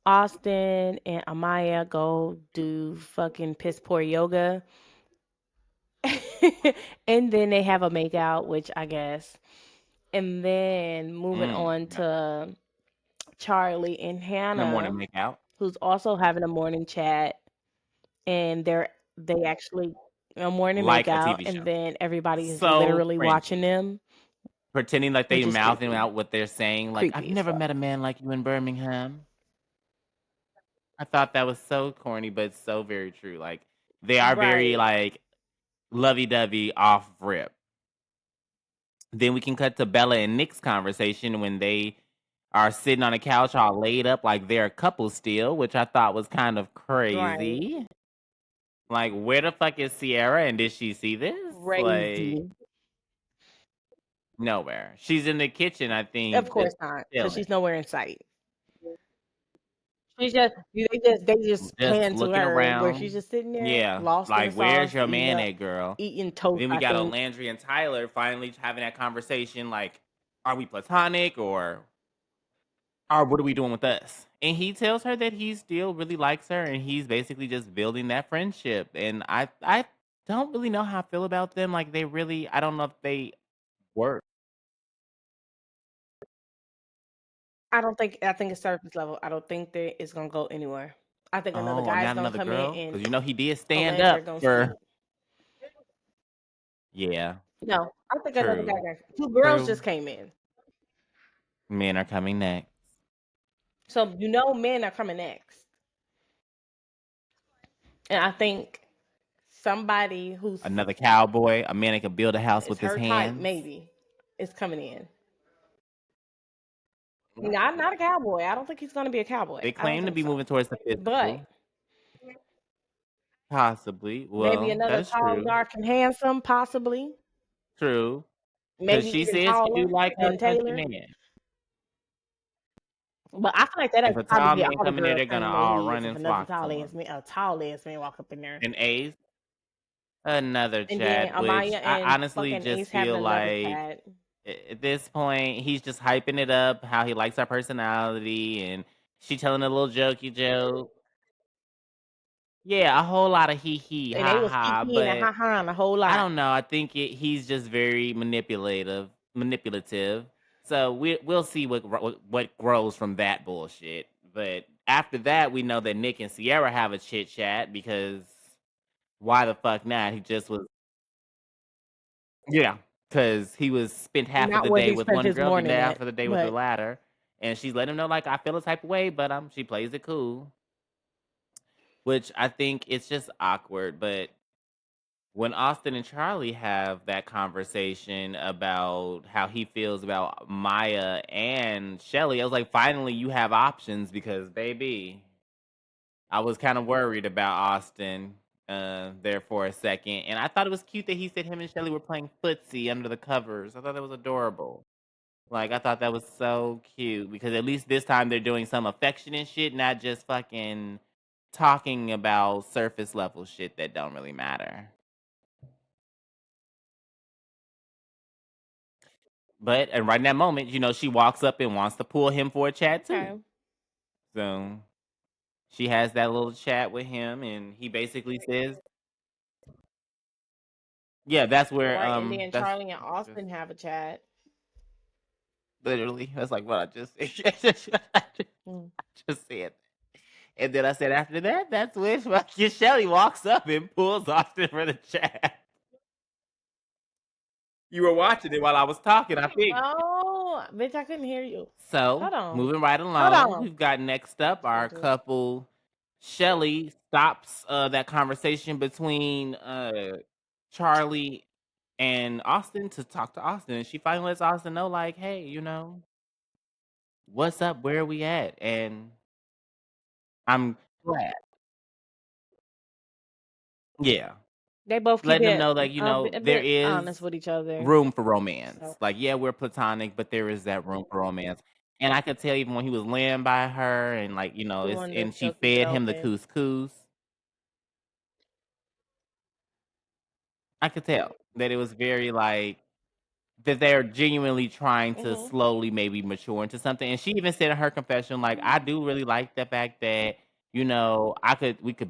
A: Austin and Amaya go do fucking piss poor yoga. And then they have a makeout, which I guess. And then moving on
B: Okay.
A: to Charlie and
B: In the morning
A: Hannah,
B: makeout.
A: who's also having a morning chat. And they actually a morning
B: Like a
A: makeout,
B: TV show.
A: and then everybody is
B: So
A: literally watching
B: cringy.
A: them,
B: Pretending like they
A: which is
B: mouthing
A: creepy.
B: out what they're saying, like, "I've
A: Creepy as
B: never
A: fuck.
B: met a man like you in Birmingham." I thought that was so corny, but so very true. Like, they are very,
A: Right.
B: like, lovey-dovey off rip. Then we can cut to Bella and Nick's conversation when they are sitting on a couch all laid up like they're a couple still, which I thought was kind of
A: Right.
B: crazy. Like, where the fuck is Sierra and did she see this? Like,
A: Crazy.
B: nowhere. She's in the kitchen, I
A: Of
B: think, just
A: course not, because
B: chilling,
A: she's nowhere in sight. She's just they just
B: just
A: pan to
B: looking
A: her where she's
B: around.
A: just sitting there,
B: Yeah,
A: lost in the
B: like, where's
A: sauce,
B: your man at, girl?
A: eating toast,
B: Then we
A: I
B: got
A: think.
B: Landry and Tyler finally having that conversation like, are we platonic or what are we doing with us? And he tells her that he still really likes her and he's basically just building that friendship. And I don't really know how I feel about them. Like they really I don't know if they work.
A: I think it's surface level. I don't think that it's gonna go anywhere. I think another
B: Oh,
A: guy is
B: not
A: gonna
B: another
A: come in
B: girl?
A: and
B: Because you know he did stand
A: Landry
B: up
A: gonna
B: for
A: sleep.
B: yeah,
A: No, I think another
B: true.
A: guy got 2 girls
B: True.
A: just came in.
B: Men are coming next.
A: So, men are coming next. And I think somebody who's
B: Another cowboy, a man that can build a house
A: is
B: with his
A: her type,
B: hands.
A: maybe, is coming in. Not a cowboy. I don't think he's gonna be a cowboy.
B: They
A: I don't
B: claim to
A: think
B: be
A: so.
B: moving towards the
A: But
B: physical. Possibly.
A: maybe
B: Well, that
A: another
B: is
A: tall,
B: true.
A: dark, and handsome, possibly.
B: True. Because
A: Maybe
B: she
A: even
B: said she do
A: taller
B: like her
A: than
B: country
A: Taylor.
B: man.
A: But I feel like that'll
B: If a
A: probably
B: tall
A: get
B: man
A: all the
B: come in there,
A: girls
B: they're gonna
A: turning their
B: all
A: heads
B: run
A: if
B: and
A: another
B: flock to him.
A: a tall ass man walk up in there.
B: And Ace, another
A: And then
B: chat, which
A: Amaya
B: I
A: and
B: honestly
A: fucking
B: just
A: Ace having
B: feel
A: another
B: like
A: chat.
B: at this point he's just hyping it up, how he likes our personality, and she telling a little jokey joke. Yeah, a whole lot of hee hee,
A: And they
B: ha
A: was
B: ha,
A: kiki and a
B: but
A: ha ha and a whole
B: I
A: lot.
B: don't know. I think he's just very manipulative. So we'll see what grows from that bullshit. But after that, we know that Nick and Sierra have a chit chat because why the fuck not? He just was yeah, because he was spent half of
A: Not
B: the
A: where
B: day
A: he
B: with
A: spent
B: one
A: his
B: girl, then the
A: morning
B: half
A: at,
B: of the day with the
A: but
B: latter, and she's letting him know like I feel a type of way, but she plays it cool. which I think it's just awkward. But when Austin and Charlie have that conversation about how he feels about Maya and Shelly, I was like, finally, you have options because, baby, I was kind of worried about Austin there for a second. And I thought it was cute that he said him and Shelly were playing footsie under the covers. I thought that was adorable. Like, I thought that was so cute because at least this time they're doing some affectionate shit, not just fucking talking about surface level shit that don't really matter. But and right in that moment, she walks up and wants to pull him for a chat too.
A: Okay.
B: So she has that little chat with him, and he basically says, "Yeah, that's where
A: Right. And then
B: that's
A: Charlie and
B: just
A: Austin have a chat.
B: literally that's like what I just said. I
A: Mm.
B: just said." And then I said after that, that's when fucking Shelly walks up and pulls Austin for the chat. You were watching it while I was talking, I think.
A: No, bitch, I couldn't hear you.
B: So,
A: Hold on.
B: moving right
A: Hold
B: along,
A: on.
B: we've got next up
A: Let's
B: our
A: do it.
B: couple. Shelly stops that conversation between Charlie and Austin to talk to Austin. And she finally lets Austin know, like, hey, what's up? Where are we at? And I'm glad. Yeah.
A: They both keep
B: Letting them
A: it
B: know, like,
A: a
B: there
A: bit
B: is
A: honest with each other.
B: room for romance.
A: So
B: Like, yeah, we're platonic, but there is that room for romance. And I could tell even when he was laying by her and like,
A: doing the
B: and she
A: she'll keep it
B: fed him the
A: open.
B: couscous. I could tell that it was very like that they're genuinely trying to
A: Hmm.
B: slowly maybe mature into something. And she even said in her confession, like, I do really like the fact that, we could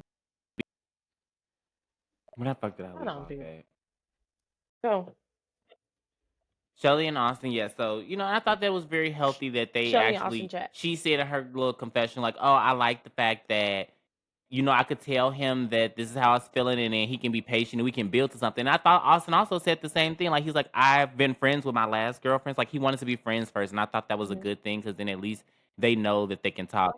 B: when the fuck did I
A: Hold
B: leave
A: on,
B: off
A: dude.
B: at?
A: So
B: Shelly and Austin, yeah. So, I thought that was very healthy that they
A: Shelly and Austin
B: actually,
A: chat.
B: she said in her little confession, like, oh, I like the fact that, I could tell him that this is how I was feeling and then he can be patient and we can build to something. And I thought Austin also said the same thing. Like, he's like, I've been friends with my last girlfriends. Like, he wanted to be friends first. And I thought that was a
A: Mhm.
B: good thing because then at least they know that they can talk.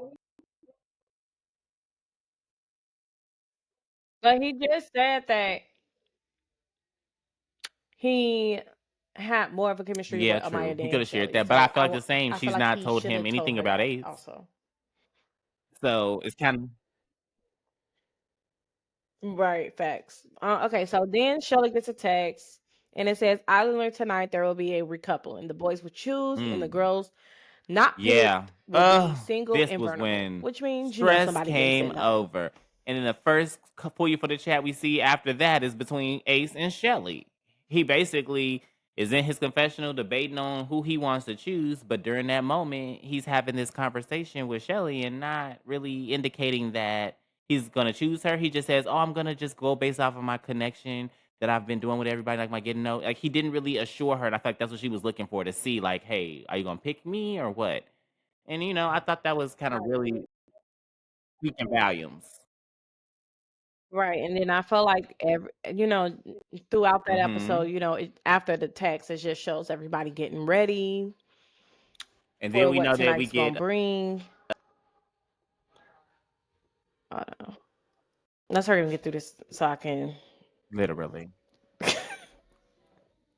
A: But he just said that he had more of a chemistry
B: Yeah,
A: with Amaya
B: true. He could
A: than
B: have shared
A: Shelly.
B: that. But I
A: So
B: feel like the same.
A: I feel
B: She's
A: like
B: not
A: he
B: told
A: should
B: him
A: have told
B: anything
A: her
B: about
A: that
B: Ace.
A: also.
B: So it's kind of,
A: Right, facts. Okay, so then Shelly gets a text and it says, I learned tonight there will be a recoupling. The boys will choose and the
B: mm.
A: girls not
B: Yeah.
A: picked will be single
B: This
A: and
B: was
A: vulnerable,
B: when
A: which means,
B: stress
A: somebody getting
B: came
A: sent home.
B: over. And then the first pull you for the chat we see after that is between Ace and Shelly. He basically is in his confessional debating on who he wants to choose, but during that moment, he's having this conversation with Shelly and not really indicating that he's gonna choose her. He just says, "Oh, I'm gonna just go based off of my connection that I've been doing with everybody, like my getting know." Like he didn't really assure her, and I feel like that's what she was looking for to see, like, "Hey, are you gonna pick me or what?" And I thought that was kind of really speaking volumes.
A: Right, and then I feel like throughout that episode,
B: Mhm.
A: after the text, it just shows everybody getting ready
B: And then
A: for
B: we
A: what
B: know that we
A: tonight's gonna
B: get
A: bring. I don't know. Let's hurry and get through this so I can.
B: literally.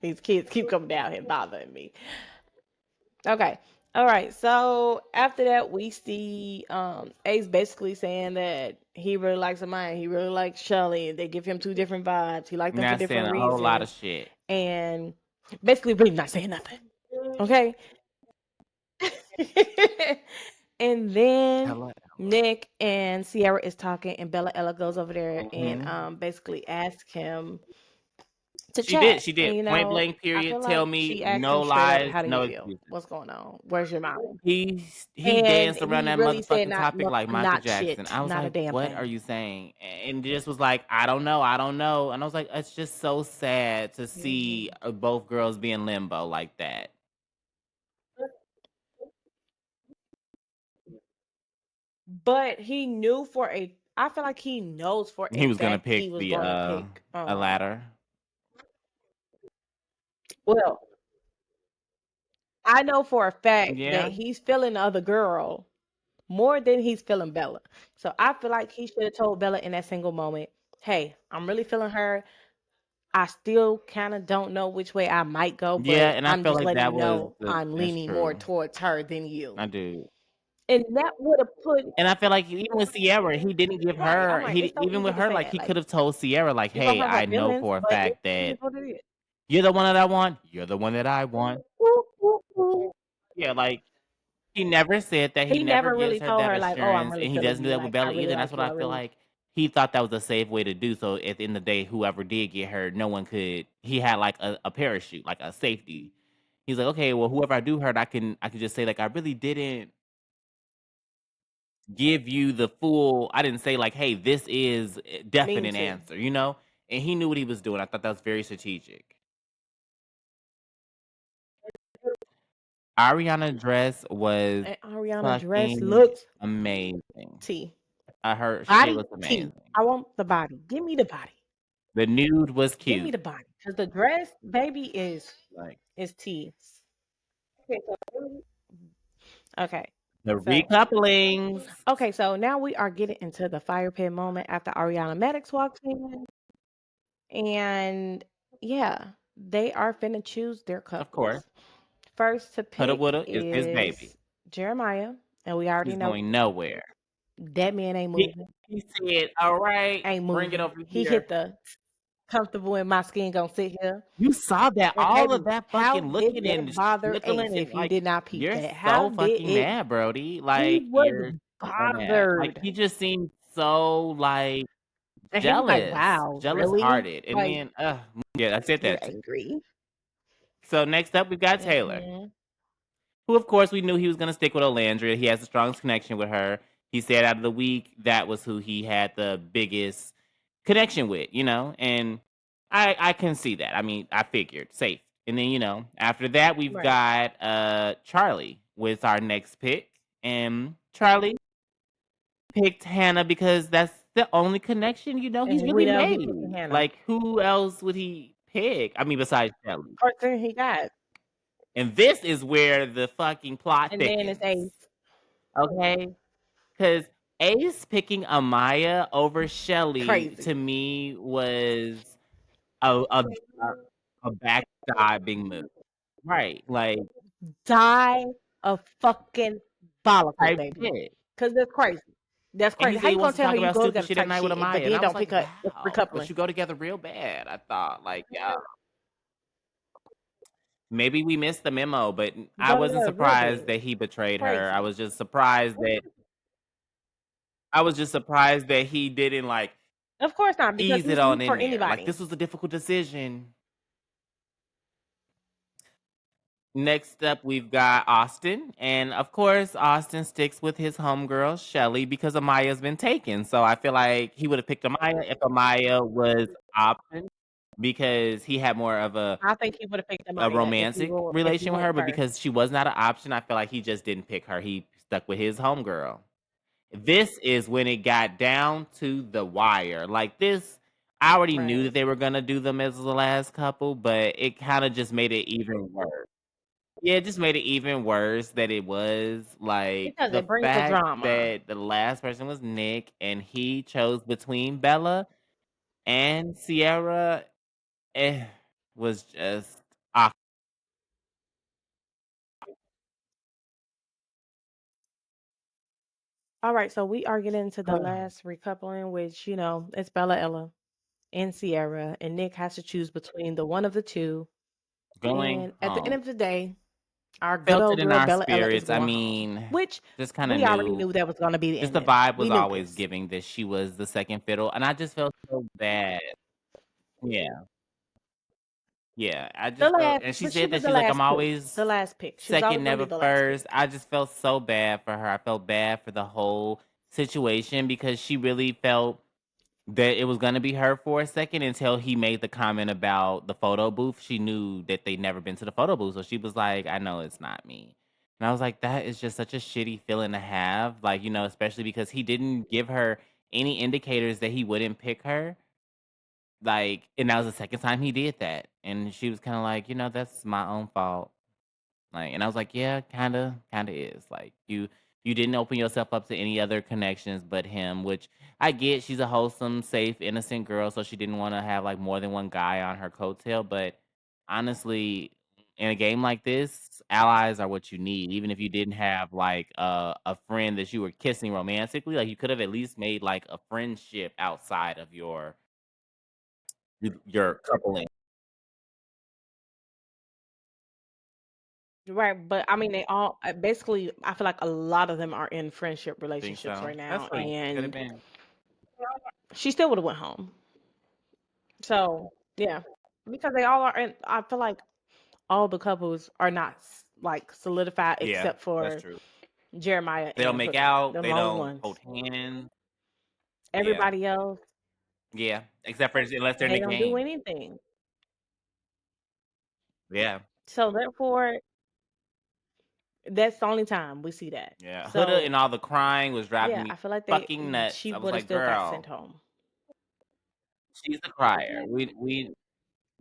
A: These kids keep coming down here bothering me. Okay. All right. So after that, we see Ace basically saying that he really likes Amaya. He really likes Shelly. They give him two different vibes. He liked them for
B: Not saying
A: different
B: a whole lot of
A: reasons.
B: shit.
A: And basically really not saying nothing. Okay. And then
B: Hello.
A: Nick and Sierra is talking and Bella Ella goes over there and
B: Mhm.
A: basically asks him to
B: She did.
A: chat.
B: She
A: And
B: did. Point blank.
A: I feel
B: Period. Tell
A: like
B: me
A: she asked
B: no
A: him straight up,
B: lies,
A: how do you
B: no
A: feel?
B: excuses.
A: What's going on? Where's your mind?
B: He
A: And
B: danced around
A: he
B: that
A: really said
B: motherfucking topic like Michael
A: not
B: Jackson.
A: shit,
B: I was
A: not a
B: like,
A: damn
B: "What are
A: thing.
B: you saying?" And just was like, "I don't know. I don't know." And I was like, "It's just so sad to see
A: Mhm.
B: both girls be in limbo like that."
A: But he knew I feel like he knows for
B: He
A: a
B: was gonna
A: fact he
B: pick
A: was
B: the
A: going to pick
B: a ladder.
A: well, I know for a fact that
B: Yeah.
A: he's feeling the other girl more than he's feeling Bella. So I feel like he should have told Bella in that single moment, "Hey, I'm really feeling her. I still kind of don't know which way I might go,
B: Yeah,
A: but
B: and I
A: I'm
B: feel
A: just
B: like
A: letting
B: that
A: you
B: was
A: know
B: the
A: I'm
B: that's
A: leaning more
B: true.
A: towards her than you."
B: I do.
A: And that would have put
B: And I feel like even with Sierra, he didn't give
A: right. I'm
B: her
A: like, it's so
B: even
A: easy
B: with
A: to
B: her,
A: say
B: like,
A: that.
B: he
A: Like
B: could have told Sierra, like,
A: she's gonna
B: "Hey,
A: hurt her
B: I know
A: feelings,
B: for a
A: but
B: fact
A: it
B: that
A: is what it is.
B: you're the one that I want. You're the one that I want."
A: Ooh, ooh, ooh.
B: Yeah, like, he never said that. He
A: He
B: never
A: never
B: gives
A: really
B: her
A: told
B: that
A: her like, "Oh, I'm
B: assurance,
A: really
B: and he
A: feeling
B: doesn't do
A: you.
B: that with
A: Like I
B: Bella
A: really
B: either, and that's
A: like
B: what
A: you.
B: I
A: I
B: feel
A: really."
B: like he thought that was a safe way to do, so at the end of the day, whoever did get hurt, no one could he had, like, a parachute, like a safety. He's like, "Okay, well, whoever I do hurt, I can just say, like, I really didn't give you the full I didn't say, like, hey, this is a
A: Me
B: definite
A: too.
B: answer," you know? And he knew what he was doing. I thought that was very strategic. Ariana dress was
A: And Ariana dress
B: fucking
A: looks
B: amazing.
A: T.
B: Her shit
A: Body
B: was
A: T.
B: amazing.
A: I want the body. Give me the body.
B: The nude was
A: Give me
B: cute.
A: the body. Cause the dress, baby,
B: Like
A: is T. Okay, okay.
B: the
A: So
B: recouplings.
A: okay, so now we are getting into the fire pit moment after Ariana Maddox walks in. And yeah, they are finna choose their
B: Of course.
A: couples. First to
B: Coulda
A: pick
B: woulda is his baby.
A: is Jeremiah. And we already
B: He's
A: know
B: going nowhere.
A: that man ain't
B: He,
A: moving.
B: he said, "All right,
A: Ain't
B: bring it
A: moving.
B: over
A: He
B: here."
A: hit the comfortable in my skin gonna sit here.
B: You saw that,
A: And
B: all
A: baby,
B: of that
A: how
B: fucking
A: did
B: looking
A: that
B: and
A: bother
B: snickling
A: Ace
B: and
A: if you
B: like
A: did not peep
B: you're
A: that? How
B: so
A: did
B: fucking
A: it?
B: mad, Brody.
A: He
B: Like
A: was
B: you're so mad. Like
A: bothered.
B: he just seemed so like
A: And he was like,
B: jealous,
A: wow,
B: jealous
A: really?
B: hearted. And
A: Like,
B: then yeah, I said
A: you're
B: that too.
A: angry.
B: So next up we've got Taylor,
A: Hmm.
B: who of course we knew he was gonna stick with Olandria. He has the strongest connection with her. He said out of the week that was who he had the biggest connection with, and I can see that. I mean, I figured safe. And then, after that we've
A: Right.
B: got Charlie with our next pick. And Charlie picked Hannah because that's the only connection,
A: And
B: he's
A: we
B: really
A: know he
B: made.
A: picked Hannah.
B: Like who else would he pick? I mean, besides Shelly.
A: Person he got.
B: And this is where the fucking plot
A: And then it's
B: thickens.
A: Ace.
B: Okay? Because Ace picking Amaya over Shelly
A: Crazy.
B: to me was a backstabbing move. Right, like,
A: Die of fucking follicle,
B: type
A: baby.
B: shit.
A: Because that's crazy. That's
B: And he
A: crazy.
B: said
A: How
B: he
A: you gonna
B: wants to
A: tell her
B: talk
A: you
B: about
A: go
B: stupid
A: together
B: shit at
A: type
B: night with
A: shit, but
B: Amaya, and
A: then
B: I was
A: don't
B: like,
A: pick up
B: "Wow, but
A: recoupling?
B: you go together real bad." I thought, like, yeah, maybe we missed the memo, but I
A: Go
B: wasn't
A: together real
B: surprised
A: good.
B: that he betrayed her.
A: Crazy.
B: I was just surprised that he didn't, like,
A: Of course not, because
B: ease it
A: he's
B: on
A: root
B: in
A: for
B: there. Like,
A: anybody.
B: this was a difficult decision. Next up, we've got Austin. And of course, Austin sticks with his homegirl, Shelly, because Amaya's been taken. So I feel like he would have picked Amaya if Amaya was option because he had more of
A: I think he would have picked
B: a
A: Amaya
B: romantic
A: if he
B: relation with
A: went
B: her. But
A: first.
B: because she was not an option, I feel like he just didn't pick her. He stuck with his homegirl. This is when it got down to the wire. Like this, I already knew
A: Right.
B: that they were going to do them as the last couple, but it kind of just made it even worse. Yeah, it just made it even worse that it was, like,
A: Because
B: the
A: it brings the
B: fact
A: drama.
B: that the last person was Nick, and he chose between Bella and Sierra, eh, was just awk
A: All right, so we are getting into the last recoupling, which, it's Bella Ella and Sierra, and Nick has to choose between the one of the two.
B: going
A: And at the end
B: home.
A: of the day, our good
B: Felt it
A: old
B: in
A: girl
B: our
A: Bella Ella is
B: spirits. I
A: going home,
B: mean,
A: which
B: just kinda
A: we already
B: knew
A: knew that was going to be the
B: just the
A: ending.
B: vibe
A: We
B: was
A: knew
B: always
A: this.
B: giving that she was the second fiddle, and I just felt so bad. Yeah, yeah, I
A: The
B: just felt
A: last,
B: and she
A: but she
B: said
A: was
B: that
A: the
B: she's like, "I'm
A: last pick.
B: always
A: The last pick. She was
B: second,
A: always going to
B: never
A: be the last pick.
B: first." I just felt so bad for her. I felt bad for the whole situation because she really felt that it was gonna be her for a second until he made the comment about the photo booth. She knew that they'd never been to the photo booth, so she was like, "I know it's not me." And I was like, "That is just such a shitty feeling to have." Like, especially because he didn't give her any indicators that he wouldn't pick her. Like, and that was the second time he did that. And she was kind of like, "That's my own fault." Like, and I was like, "Yeah, kinda is. Like, you You didn't open yourself up to any other connections but him, which I get. She's a wholesome, safe, innocent girl, so she didn't want to have like more than one guy on her coattail. But honestly, in a game like this, allies are what you need. Even if you didn't have like a friend that you were kissing romantically, like you could have at least made like a friendship outside of your coupling.
A: Right, but I mean, they all basically. I feel like a lot of them are in friendship
B: Think
A: relationships
B: so?
A: right
B: That's
A: now,
B: true. Could have
A: and
B: been.
A: she still would have went home. So yeah, because they all are. And I feel like all the couples are not like solidified
B: Yeah,
A: except
B: that's
A: for
B: true.
A: Jeremiah
B: They don't
A: and
B: make
A: Huda.
B: out.
A: They're
B: They
A: the only
B: don't
A: ones.
B: hold hands. Yeah,
A: Everybody else,
B: yeah. Except for unless they're in
A: they
B: the
A: don't do
B: game.
A: anything.
B: Yeah,
A: So therefore, that's the only time we see that.
B: yeah. Huda and
A: So
B: all the crying was driving
A: yeah,
B: me
A: I feel like
B: fucking nuts.
A: she
B: I was
A: would have
B: like,
A: still got sent
B: girl,
A: home.
B: she's the crier.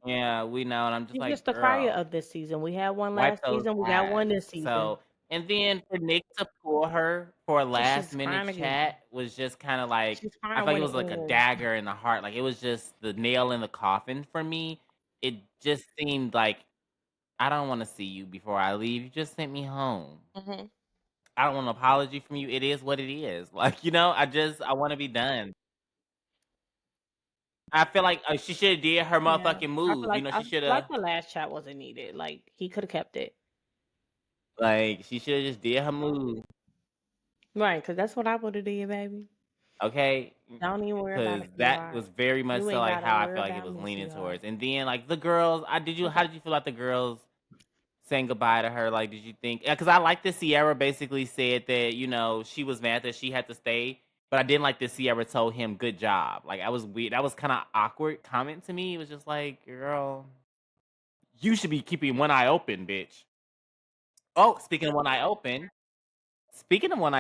B: Yeah, we know. And I'm just
A: She's
B: like,
A: just the crier
B: girl,
A: of this season. We had one
B: wipe
A: last
B: those
A: season. We got one
B: eyes.
A: this season.
B: So, and then for Nick to pull her for a
A: So
B: last
A: she's
B: minute
A: crying again.
B: chat was just kind of like,
A: She's
B: I
A: crying
B: feel like
A: when
B: it
A: it
B: was like a
A: ends.
B: dagger in the heart. Like it was just the nail in the coffin for me. It just seemed like I don't want to see you before I leave. You just sent me home.
A: Hmm.
B: I don't want an apology from you. It is what it is. Like, I want to be done. I feel like she should have did her
A: Yeah,
B: motherfucking move.
A: I
B: She
A: feel
B: should
A: like
B: have,
A: the last chat wasn't needed. Like he could have kept it.
B: like, she should have just did her move.
A: Right, because that's what I would have did, baby.
B: Okay.
A: Don't even worry about
B: Because
A: it,
B: that was
A: sweetheart.
B: very much
A: You
B: so
A: ain't
B: like
A: gotta
B: how I
A: worry
B: felt like it
A: about
B: was
A: me,
B: leaning
A: sweetheart.
B: towards. And then like the girls, how
A: Okay.
B: did you feel about the girls saying goodbye to her? Like, did you think? Because I like that Sierra basically said that she was mad that she had to stay, but I didn't like that Sierra told him good job. Like, I was weird. That was kind of awkward comment to me. It was just like, girl, you should be keeping one eye open, bitch. Oh, speaking of one eye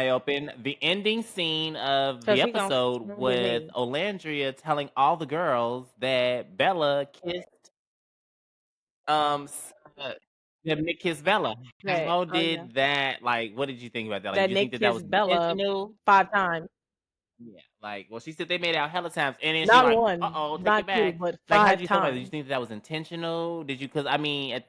B: open, the ending scene of
A: Because
B: the
A: he gonna
B: episode
A: get
B: with
A: me.
B: Olandria telling all the girls that Bella kissed that Nick kissed Bella.
A: That,
B: How
A: oh yeah.
B: did that what did you think about that? Like,
A: That
B: did you think
A: Nick
B: that that was
A: kissed Bella
B: intentional?
A: 5 times.
B: Yeah. Like, well, she said they made out hella times, and then she
A: Not
B: like,
A: one,
B: uh-oh, take it
A: not two,
B: back.
A: but
B: Like, how did
A: five
B: you feel about it? Did you
A: times.
B: think that was intentional? Did you? Because I mean,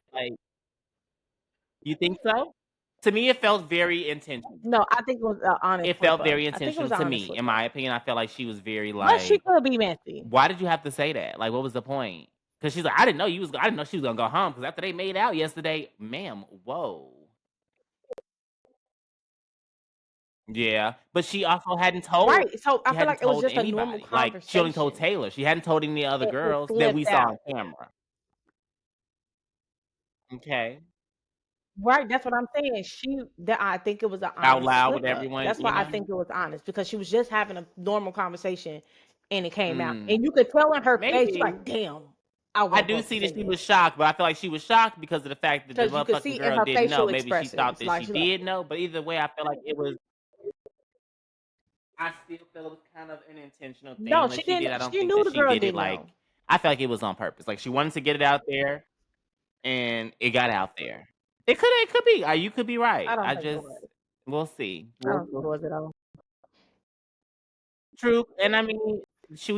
B: you think so? To me, it felt very intentional.
A: No, I think it was an honest
B: It
A: slip
B: felt
A: up.
B: very
A: I think it was
B: intentional
A: an
B: to
A: honest
B: me.
A: slip
B: In
A: up.
B: my opinion, I felt like she was very
A: But she
B: like,
A: could be messy.
B: why did you have to say that? Like, what was the point? Because she's like, I didn't know she was gonna go home because after they made out yesterday, ma'am, whoa. Yeah, but
A: Right. So I
B: she
A: feel
B: hadn't
A: like it was
B: told
A: just a normal
B: anybody. Like, she only told
A: conversation.
B: Taylor. She hadn't told any other
A: And it
B: girls that we
A: slipped
B: saw on
A: out.
B: camera. Okay.
A: Right, that's what I'm saying. I think it was an
B: Out
A: honest
B: loud with
A: slip up.
B: everyone,
A: That's why I think it was honest because she was just having a normal conversation and it came out.
B: Mm,
A: And you could tell in her face, she's
B: maybe.
A: like, damn, I
B: I
A: wasn't
B: do
A: supposed to
B: see
A: say
B: that she was
A: that.
B: shocked, but I feel like she was shocked because of the fact that the
A: Because you could
B: motherfucking
A: see in
B: girl
A: her
B: didn't know.
A: facial
B: Maybe she thought
A: expressions.
B: that
A: Like
B: she
A: she's like,
B: did know, but either way, I feel like it was. I still feel it was kind of an intentional thing
A: no,
B: that
A: she
B: she did.
A: didn't.
B: I don't
A: She
B: think
A: knew
B: that
A: the
B: she
A: girl
B: did it
A: didn't
B: like.
A: know.
B: I feel like it was on purpose. Like she wanted to get it out there, and it got out there. It could be. You could be right.
A: I don't
B: I
A: think it
B: just,
A: was.
B: we'll see.
A: I don't think it was at all.
B: True, and I mean,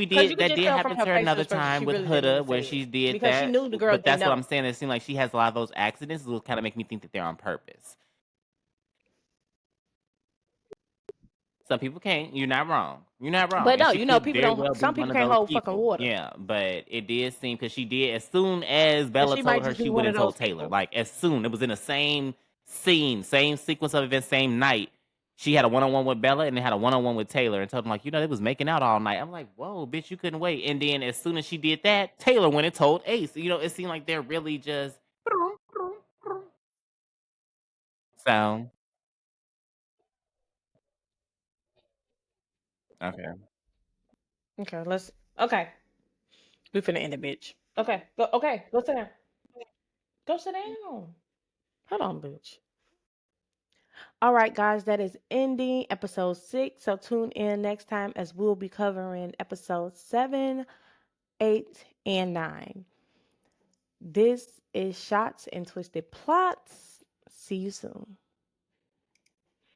A: Because you could
B: that
A: just
B: did
A: tell from
B: happen
A: her
B: to her
A: facial
B: another
A: expression
B: time
A: she
B: with
A: really didn't mean to
B: Huda where
A: say
B: she
A: it.
B: did
A: Because she
B: that.
A: knew the girl
B: But
A: didn't
B: that's what I'm
A: know.
B: saying. It seems like she has a lot of those accidents. It will kind of make me think that they're on purpose. Some people can't. You're not wrong. You're not wrong.
A: But
B: And
A: no,
B: she
A: you know,
B: could
A: people
B: very well
A: don't,
B: be
A: some
B: one
A: people
B: of
A: can't
B: those
A: hold fucking
B: people.
A: water.
B: Yeah, but it did seem because she did as soon as
A: And
B: Bella
A: she
B: told
A: might
B: her,
A: just be
B: she
A: one
B: went
A: of
B: and told
A: those
B: Taylor.
A: people.
B: Like as soon it was in the same scene, same sequence of events, same night. She had a one on one with Bella and then had a one on one with Taylor and told him like, they was making out all night. I'm like, whoa, bitch, you couldn't wait. And then as soon as she did that, Taylor went and told Ace. It seemed like they're really just so okay.
A: Okay, okay. We finna end it, bitch. Okay, go sit down. Go sit down. Hold on, bitch. All right, guys, that is ending episode 6. So tune in next time as we'll be covering episode 7, 8, and 9. This is Shots and Twisted Plots. See you soon.